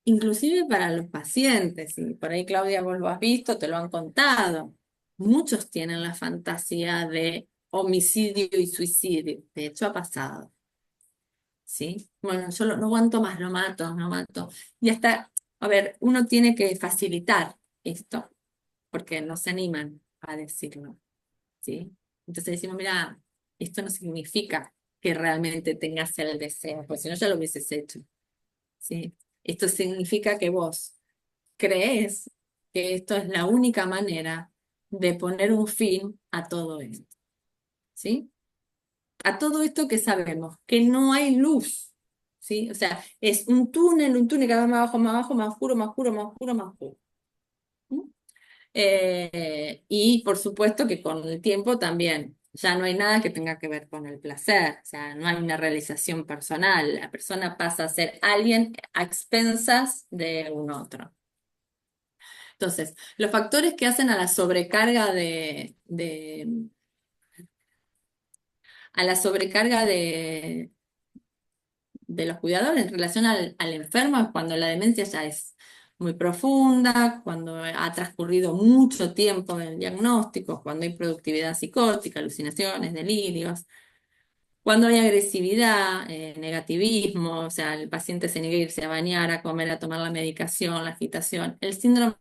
Speaker 2: Inclusive para los pacientes, y por ahí Claudia vos lo has visto, te lo han contado. Muchos tienen la fantasía de homicidio y suicidio. De hecho, ha pasado. ¿Sí? Bueno, yo no aguanto más, lo mato, lo mato. Y hasta, a ver, uno tiene que facilitar esto, porque no se animan a decirlo. ¿Sí? Entonces decimos, mira, esto no significa que realmente tengas el deseo, porque si no ya lo hubieses hecho. ¿Sí? Esto significa que vos crees que esto es la única manera de poner un fin a todo esto, ¿sí? A todo esto que sabemos, que no hay luz, ¿sí? O sea, es un túnel cada vez más abajo, más abajo, más oscuro, más oscuro, más oscuro, más oscuro. ¿Mm? Y por supuesto que con el tiempo también Ya no hay nada que tenga que ver con el placer, o sea, no hay una realización personal, la persona pasa a ser alguien a expensas de un otro. Entonces, los factores que hacen a la sobrecarga a la sobrecarga de los cuidadores en relación al enfermo es cuando la demencia ya es muy profunda, cuando ha transcurrido mucho tiempo en el diagnóstico, cuando hay productividad psicótica, alucinaciones, delirios. Cuando hay agresividad, negativismo, o sea, el paciente se niega a irse a bañar, a comer, a tomar la medicación, la agitación. El síndrome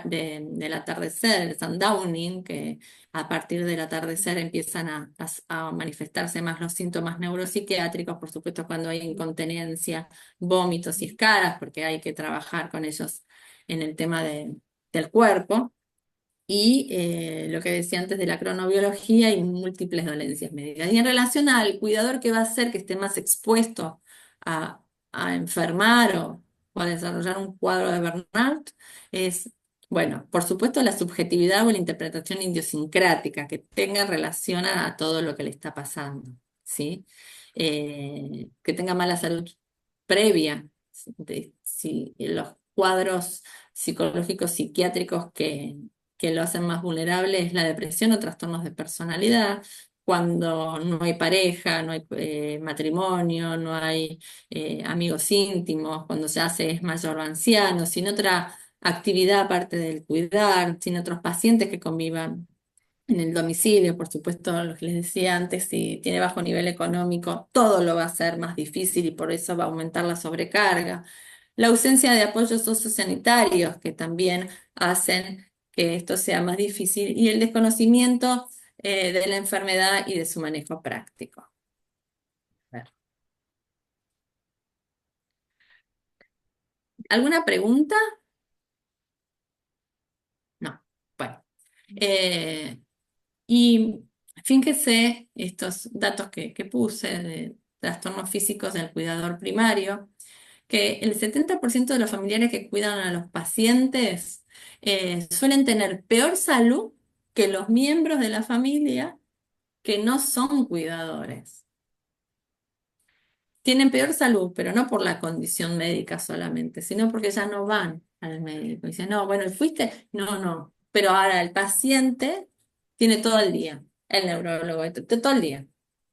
Speaker 2: del atardecer, el sundowning, que a partir del atardecer empiezan a manifestarse más los síntomas neuropsiquiátricos, por supuesto cuando hay incontinencia, vómitos y escaras, porque hay que trabajar con ellos en el tema del cuerpo. Y lo que decía antes de la cronobiología y múltiples dolencias médicas. Y en relación al cuidador que va a hacer que esté más expuesto a, a enfermar o a desarrollar un cuadro de burnout, es, bueno, por supuesto la subjetividad o la interpretación idiosincrática que tenga relación a todo lo que le está pasando, ¿sí? Que tenga mala salud previa, si los cuadros psicológicos, psiquiátricos que lo hacen más vulnerable es la depresión o trastornos de personalidad, cuando no hay pareja, no hay matrimonio, no hay amigos íntimos, cuando se hace es mayor o anciano, sin otra actividad aparte del cuidar, sin otros pacientes que convivan en el domicilio, por supuesto, lo que les decía antes, si tiene bajo nivel económico, todo lo va a hacer más difícil y por eso va a aumentar la sobrecarga. La ausencia de apoyos sociosanitarios que también hacen que esto sea más difícil y el desconocimiento de la enfermedad y de su manejo práctico. A ver. ¿Alguna pregunta? No. Bueno. Eh, y fíjense estos datos que puse de trastornos físicos del cuidador primario, que el 70% de los familiares que cuidan a los pacientes suelen tener peor salud que los miembros de la familia que no son cuidadores. Tienen peor salud, pero no por la condición médica solamente, sino porque ya no van al médico. Dicen, no, bueno, ¿y fuiste? No, no. Pero ahora el paciente tiene todo el día, el neurólogo, todo el día.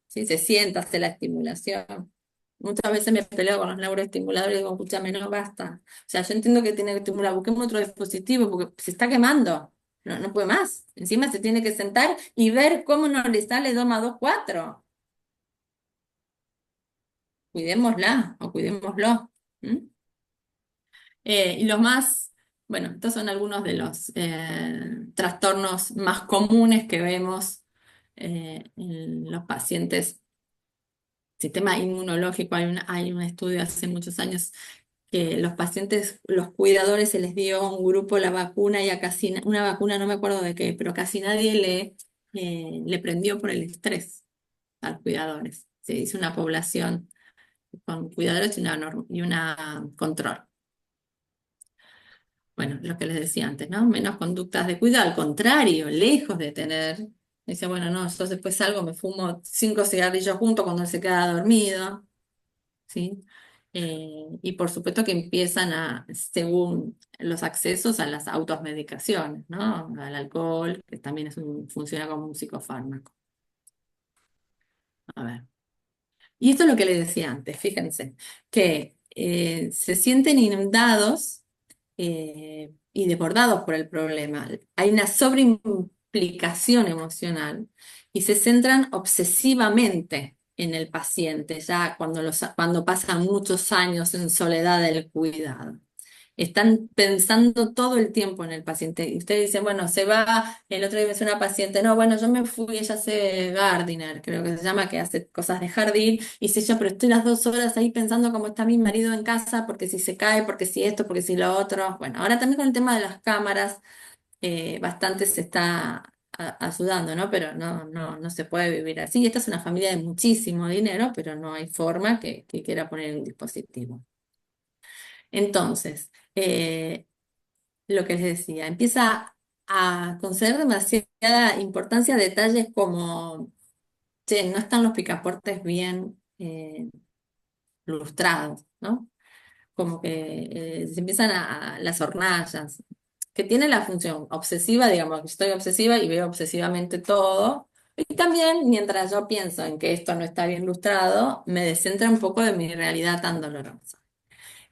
Speaker 2: ¿Sí? Se sienta, hace la estimulación. Muchas veces me peleo con los neuroestimuladores y digo, escúchame, no basta. O sea, yo entiendo que tiene que estimular, busquemos otro dispositivo porque se está quemando. No, no puede más. Encima se tiene que sentar y ver cómo no le sale 2 más 2 4. Cuidémosla o cuidémoslo. ¿Mm? Y los más, bueno, estos son algunos de los trastornos más comunes que vemos en los pacientes. Sistema inmunológico, hay un estudio hace muchos años que los pacientes, los cuidadores se les dio a un grupo la vacuna y a casi una vacuna, no me acuerdo de qué, pero casi nadie le prendió por el estrés a los cuidadores. Se hizo una población con cuidadores y una control. Bueno, lo que les decía antes, ¿no? Menos conductas de cuidado, al contrario, lejos de tener. Dice, bueno, no, yo después salgo, me fumo 5 cigarrillos juntos cuando él se queda dormido, ¿sí? Y por supuesto que empiezan según los accesos a las automedicaciones, ¿no? Al alcohol, que también funciona como un psicofármaco. A ver. Y esto es lo que les decía antes, fíjense, que se sienten inundados y desbordados por el problema. Hay una sobreimplicación emocional y se centran obsesivamente en el paciente, ya cuando pasan muchos años en soledad del cuidado. Están pensando todo el tiempo en el paciente. Y usted dice, bueno, se va, el otro día me decía una paciente, no, bueno, yo me fui, ella hace gardener, creo que se llama, que hace cosas de jardín, y dice yo, pero estoy las 2 horas ahí pensando cómo está mi marido en casa, porque si se cae, porque si esto, porque si lo otro. Bueno, ahora también con el tema de las cámaras, bastante se está ayudando, ¿no? Pero no se puede vivir así. Esta es una familia de muchísimo dinero, pero no hay forma que quiera poner un dispositivo. Entonces, lo que les decía, empieza a conceder demasiada importancia a detalles como, che, no están los picaportes bien lustrados, ¿no? Como que se empiezan las hornallas, que tiene la función obsesiva, digamos, que estoy obsesiva y veo obsesivamente todo. Y también, mientras yo pienso en que esto no está bien lustrado, me descentra un poco de mi realidad tan dolorosa.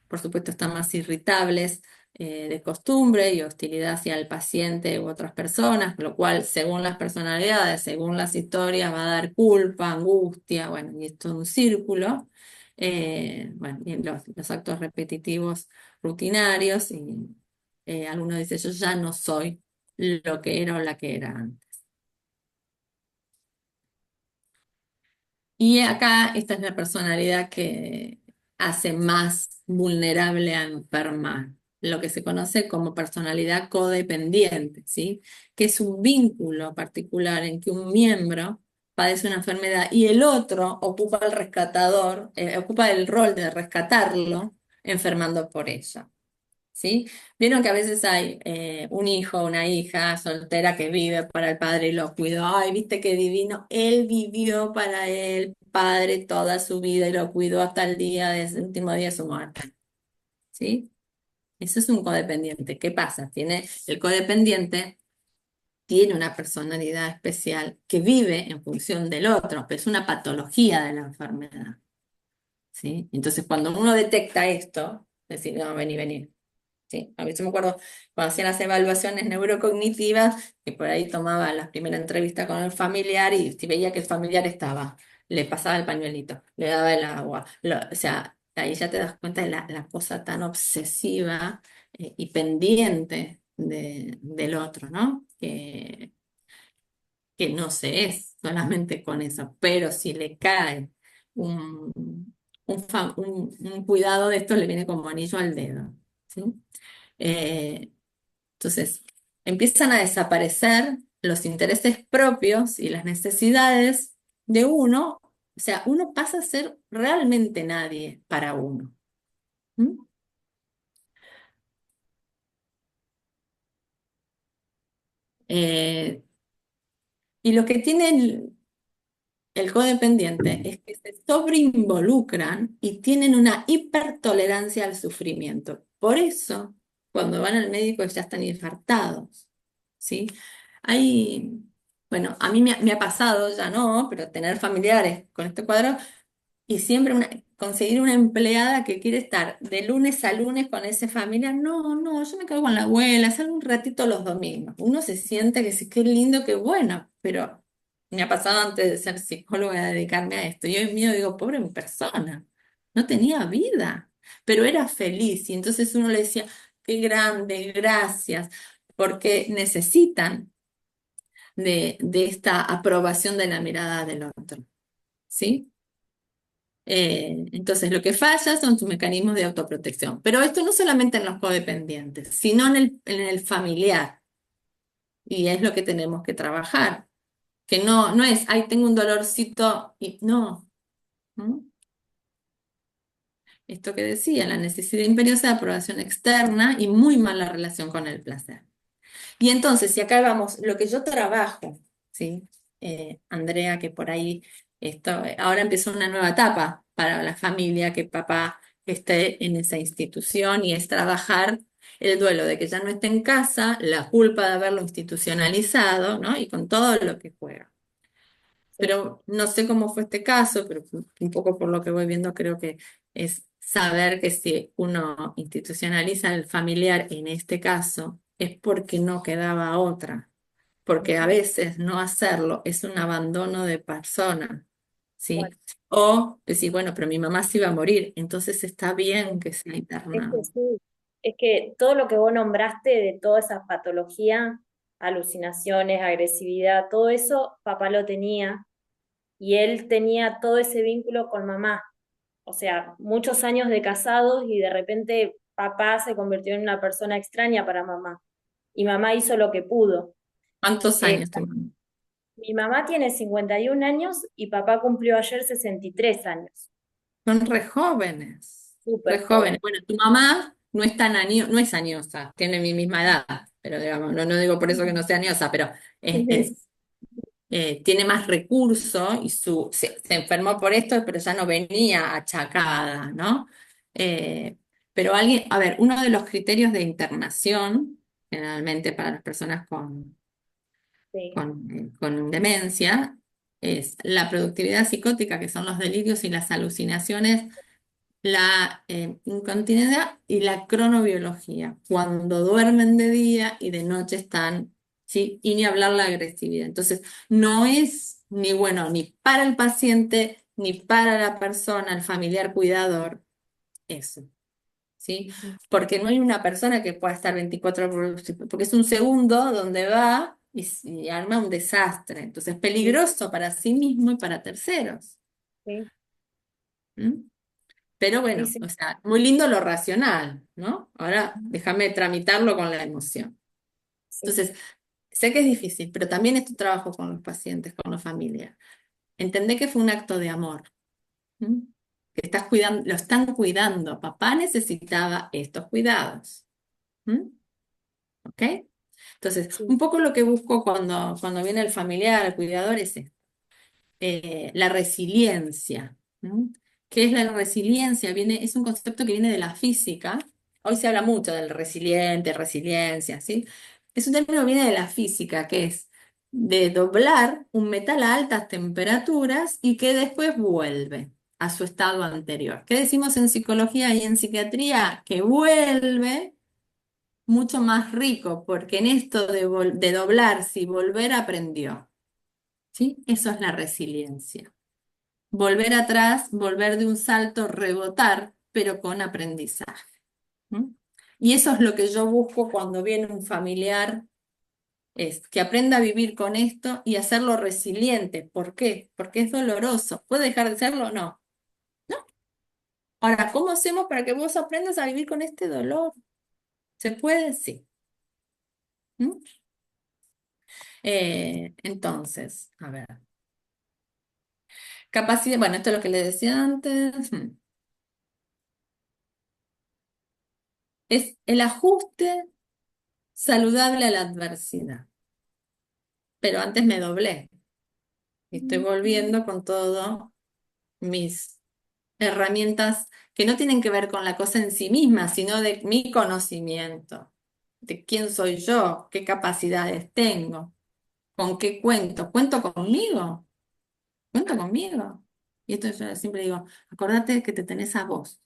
Speaker 2: Por supuesto, están más irritables de costumbre y hostilidad hacia el paciente u otras personas, lo cual, según las personalidades, según las historias, va a dar culpa, angustia, bueno, y es todo un círculo. Bueno, y los actos repetitivos rutinarios, y alguno dice, yo ya no soy lo que era o la que era antes. Y acá esta es la personalidad que hace más vulnerable a enfermar, lo que se conoce como personalidad codependiente, ¿sí? Que es un vínculo particular en que un miembro padece una enfermedad y el otro ocupa el rescatador, ocupa el rol de rescatarlo, enfermando por ella. ¿Sí? Vieron que a veces hay un hijo o una hija soltera que vive para el padre y lo cuidó. Ay, viste qué divino. Él vivió para el padre toda su vida y lo cuidó hasta el día de su último día de su muerte. ¿Sí? Eso es un codependiente. ¿Qué pasa? El codependiente tiene una personalidad especial que vive en función del otro, pero es una patología de la enfermedad. ¿Sí? Entonces, cuando uno detecta esto, decir, no, vení, vení. Sí, a mí se me acuerdo cuando hacían las evaluaciones neurocognitivas, que por ahí tomaba la primera entrevista con el familiar y si veía que el familiar estaba, le pasaba el pañuelito, le daba el agua. O sea, ahí ya te das cuenta de la cosa tan obsesiva y pendiente del otro, ¿no? Que no se es solamente con eso, pero si le cae un, un cuidado de esto, le viene como anillo al dedo. ¿Sí? Eh, entonces, empiezan a desaparecer los intereses propios y las necesidades de uno, o sea, uno pasa a ser realmente nadie para uno. ¿Mm? Eh, y lo que tiene el codependiente es que se sobreinvolucran y tienen una hipertolerancia al sufrimiento. Por eso, cuando van al médico ya están infartados. ¿Sí? Hay, bueno, a mí me ha pasado, ya no, pero tener familiares con este cuadro y siempre conseguir una empleada que quiere estar de lunes a lunes con ese familiar. No, no, yo me quedo con la abuela, salgo un ratito los domingos. Uno se siente que sí, qué lindo, qué bueno, pero me ha pasado antes de ser psicóloga, de dedicarme a esto. Y hoy mío digo, pobre persona, no tenía vida, pero era feliz. Y entonces uno le decía, qué grande, gracias, porque necesitan de esta aprobación de la mirada del otro. ¿Sí? Entonces, lo que falla son sus mecanismos de autoprotección. Pero esto no solamente en los codependientes, sino en el familiar. Y es lo que tenemos que trabajar. Que no es, ay, tengo un dolorcito y no. ¿Mm? Esto que decía, la necesidad imperiosa de aprobación externa y muy mala relación con el placer. Y entonces, si acá vamos, lo que yo trabajo, ¿sí? Andrea, que por ahí ahora empieza una nueva etapa para la familia, que papá esté en esa institución y es trabajar el duelo de que ya no esté en casa, la culpa de haberlo institucionalizado, ¿no? Y con todo lo que juega.
Speaker 1: Sí.
Speaker 2: Pero no sé cómo fue este caso, pero un poco por lo que voy viendo creo que es saber que si uno institucionaliza al familiar en este caso es porque no quedaba otra, porque a veces no hacerlo es un abandono de persona, ¿sí?
Speaker 1: Bueno,
Speaker 2: O decir, bueno, pero mi mamá se iba a morir, entonces está bien que sea
Speaker 1: es que
Speaker 2: internado.
Speaker 1: sí, es que todo lo que vos nombraste de toda esa patología, alucinaciones, agresividad, todo eso, papá lo tenía y él tenía todo ese vínculo con mamá. O sea, muchos años de casados y de repente papá se convirtió en una persona extraña para mamá y mamá hizo lo que pudo.
Speaker 2: ¿Cuántos
Speaker 1: Eh,
Speaker 2: años tu mamá?
Speaker 1: Mi mamá tiene 51 años y papá cumplió ayer 63 años.
Speaker 2: Son re jóvenes, re
Speaker 1: Súper
Speaker 2: jóvenes.
Speaker 1: joven.
Speaker 2: Bueno, tu mamá no es tan no es añosa, tiene mi misma edad, pero digamos, no digo por eso que no sea ñosa, pero tiene más recursos y se enfermó por esto, pero ya no venía achacada, ¿no? Eh, pero alguien, a ver, uno de los criterios de internación, generalmente para las personas
Speaker 1: Sí,
Speaker 2: con demencia, es la productividad psicótica, que son los delirios y las alucinaciones, la incontinencia y la cronobiología, cuando duermen de día y de noche están, ¿sí? Y ni hablar la agresividad. Entonces, no es ni bueno ni para el paciente, ni para la persona, el familiar cuidador, eso, ¿sí? Porque no hay una persona que pueda estar 24 horas, porque es un segundo donde va y arma un desastre. Entonces, es
Speaker 1: sí,
Speaker 2: peligroso para sí mismo y para terceros.
Speaker 1: sí,
Speaker 2: ¿Mm? Pero
Speaker 1: sí,
Speaker 2: bueno,
Speaker 1: sí,
Speaker 2: o sea, muy lindo lo racional, ¿no? Ahora déjame tramitarlo con la emoción.
Speaker 1: sí,
Speaker 2: Entonces, sé que es difícil, pero también es tu trabajo con los pacientes, con la familia. Entendé que fue un acto de amor, ¿m? Que estás cuidando, lo están cuidando. Papá necesitaba estos cuidados. ¿M? ¿Ok? Entonces,
Speaker 1: sí,
Speaker 2: un poco lo que busco cuando viene el familiar, el cuidador, es esto. La resiliencia. ¿No? ¿Qué es la resiliencia? Es un concepto que viene de la física. Hoy se habla mucho del resiliente, resiliencia, ¿sí? Es un término que viene de la física, que es de doblar un metal a altas temperaturas y que después vuelve a su estado anterior. ¿Qué decimos en psicología y en psiquiatría? Que vuelve mucho más rico, porque en esto de doblarse y volver aprendió, ¿sí? Eso es la resiliencia. Volver atrás, volver de un salto, rebotar, pero con aprendizaje. ¿M? Y eso es lo que yo busco cuando viene un familiar, es que aprenda a vivir con esto y hacerlo resiliente. ¿Por qué? Porque es doloroso. ¿Puede dejar de serlo? No. ¿No? Ahora, ¿cómo hacemos para que vos aprendas a vivir con este dolor? ¿Se puede? Sí. ¿M? Entonces, a ver. Capacidad, bueno, esto es lo que le decía antes. Es el ajuste saludable a la adversidad. Pero antes me doblé y estoy volviendo con todo mis herramientas que no tienen que ver con la cosa en sí misma, sino de mi conocimiento, de quién soy yo, qué capacidades tengo, con qué cuento. ¿Cuento conmigo? ¿Cuento conmigo? Y esto yo siempre digo, acordate que te tenés a vos.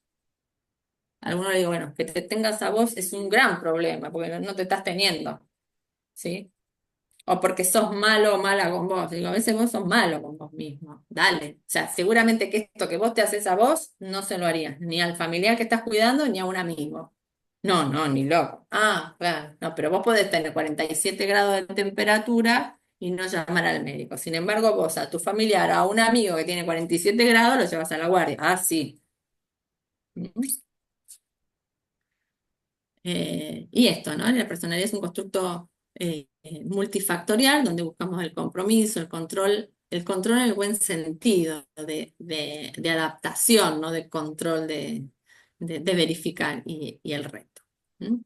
Speaker 2: A alguno le digo, bueno, que te tengas a vos es un gran problema, porque no te estás teniendo, ¿sí? O porque sos malo o mala con vos. Digo, a veces vos sos malo con vos mismo. Dale. O sea, seguramente que esto que vos te haces a vos, no se lo harías ni al familiar que estás cuidando ni a un amigo. No, ni loco. Ah, claro. No, pero vos podés tener 47 grados de temperatura y no llamar al médico. Sin embargo, vos a tu familiar, a un amigo que tiene 47 grados, lo llevas a la guardia. Ah, sí. Y esto, ¿no? La personalidad es un constructo multifactorial donde buscamos el compromiso, el control en el buen sentido de adaptación, ¿no? De control de verificar y el reto. ¿Mm?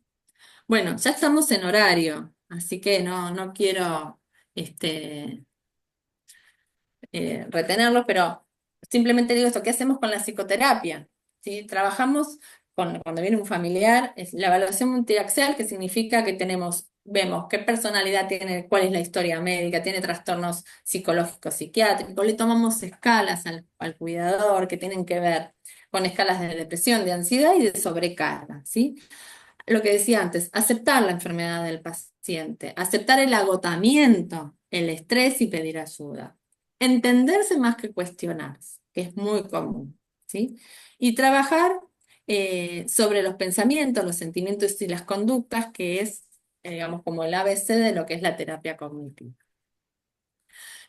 Speaker 2: Bueno, ya estamos en horario, así que no quiero este, retenerlos, pero simplemente digo esto, ¿qué hacemos con la psicoterapia? ¿Sí? Trabajamos cuando viene un familiar, es la evaluación multiaxial, que significa que vemos qué personalidad tiene, cuál es la historia médica, tiene trastornos psicológicos, psiquiátricos, le tomamos escalas al cuidador que tienen que ver con escalas de depresión, de ansiedad y de sobrecarga, ¿sí? Lo que decía antes, aceptar la enfermedad del paciente, aceptar el agotamiento, el estrés y pedir ayuda. Entenderse más que cuestionarse, que es muy común, ¿sí? Y trabajar sobre los pensamientos, los sentimientos y las conductas, que es, digamos, como el ABC de lo que es la terapia cognitiva.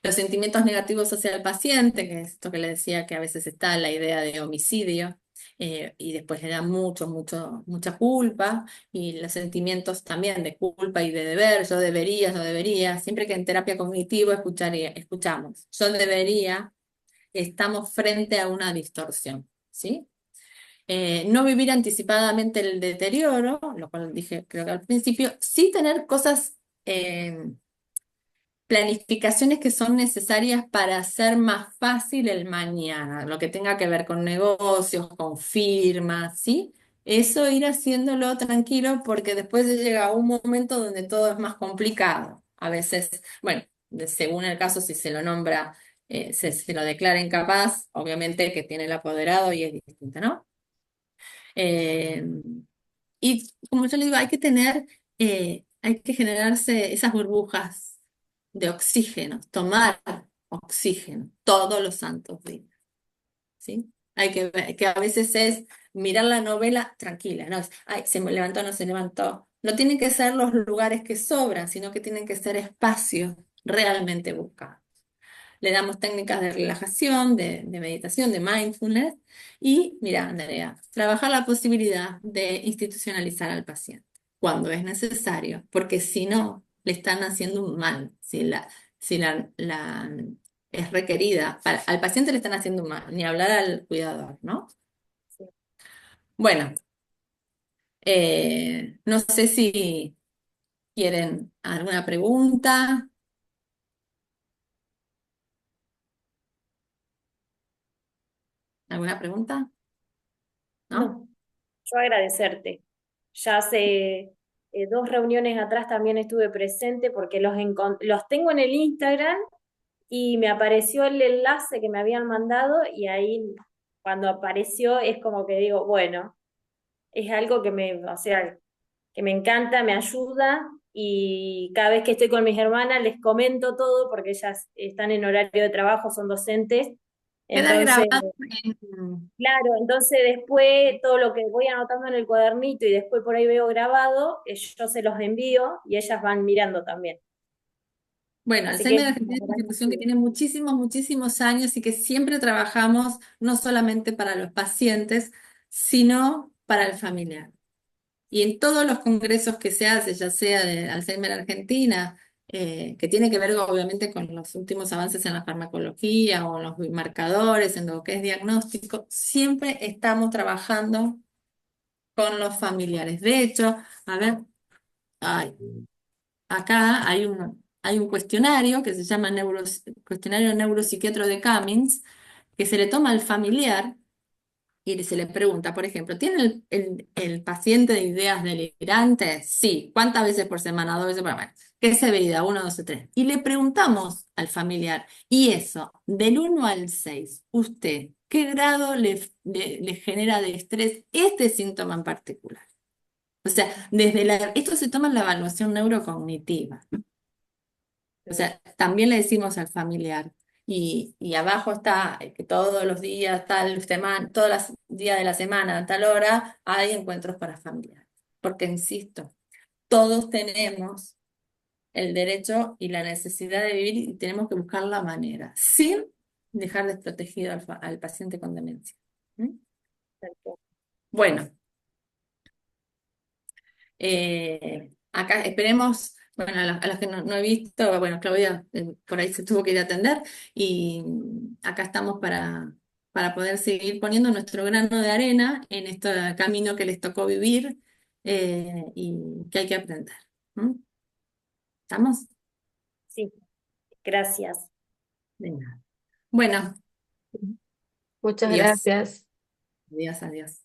Speaker 2: Los sentimientos negativos hacia el paciente, que es esto que le decía que a veces está la idea de homicidio, y después le da mucha culpa, y los sentimientos también de culpa y de deber, yo debería, siempre que en terapia cognitiva escuchamos, yo debería, estamos frente a una distorsión, ¿sí? No vivir anticipadamente el deterioro, lo cual dije creo que al principio, sí tener cosas, planificaciones que son necesarias para hacer más fácil el mañana, lo que tenga que ver con negocios, con firmas, ¿sí? Eso ir haciéndolo tranquilo porque después llega un momento donde todo es más complicado. A veces, bueno, según el caso, si se lo nombra, se lo declara incapaz, obviamente que tiene el apoderado y es distinto, ¿no? Eh, y como yo le digo, hay que generarse esas burbujas de oxígeno, tomar oxígeno todos los santos días, ¿sí? Hay que ver, que a veces es mirar la novela tranquila, no es, ay, se me levantó, no se levantó. No tienen que ser los lugares que sobran, sino que tienen que ser espacios realmente buscados. Le damos técnicas de relajación, de meditación, de mindfulness. Y mira, Andrea, trabajar la posibilidad de institucionalizar al paciente cuando es necesario, porque si no, le están haciendo un mal. Si es requerida, al paciente le están haciendo un mal, ni hablar al cuidador, ¿no?
Speaker 1: Sí.
Speaker 2: Bueno, no sé si quieren alguna pregunta. ¿Alguna pregunta? ¿No?
Speaker 1: No, yo agradecerte. Ya hace 2 reuniones atrás también estuve presente porque los tengo en el Instagram y me apareció el enlace que me habían mandado y ahí cuando apareció es como que digo, bueno, es algo o sea, que me encanta, me ayuda y cada vez que estoy con mis hermanas les comento todo porque ellas están en horario de trabajo, son docentes.
Speaker 2: Queda
Speaker 1: Entonces,
Speaker 2: grabado en...
Speaker 1: claro, entonces después todo lo que voy anotando en el cuadernito y después por ahí veo grabado, yo se los envío y ellas van mirando también.
Speaker 2: Bueno,
Speaker 1: Así que
Speaker 2: Alzheimer Argentina es una institución que tiene muchísimos, muchísimos años y que siempre trabajamos no solamente para los pacientes, sino para el familiar. Y en todos los congresos que se hace, ya sea de Alzheimer Argentina, que tiene que ver obviamente con los últimos avances en la farmacología o en los marcadores, en lo que es diagnóstico, siempre estamos trabajando con los familiares. De hecho, a ver, ay, acá hay un cuestionario que se llama Cuestionario Neuropsiquiatro de Cummings, que se le toma al familiar y se le pregunta, por ejemplo, ¿tiene el paciente de ideas delirantes? Sí. ¿Cuántas veces por semana? 2 veces por semana. ¿Qué severidad? 1, 2 o 3. Y le preguntamos al familiar, y eso, del 1 al 6, ¿usted qué grado le genera de estrés este síntoma en particular? O sea, esto se toma en la evaluación neurocognitiva. O sea, también le decimos al familiar. Y abajo está que todos los días, todos los días de la semana, a tal hora, hay encuentros para familiares. Porque, insisto, todos tenemos el derecho y la necesidad de vivir y tenemos que buscar la manera, sin dejar desprotegido al paciente con demencia. ¿Mm? Bueno. Acá esperemos, bueno, a los que no he visto, bueno, Claudia por ahí se tuvo que ir a atender y acá estamos para poder seguir poniendo nuestro grano de arena en este camino que les tocó vivir y que hay que aprender. ¿Mm? ¿Estamos?
Speaker 1: sí, gracias.
Speaker 2: De nada. Bueno,
Speaker 4: Muchas
Speaker 2: adiós,
Speaker 4: gracias.
Speaker 2: adiós, adiós.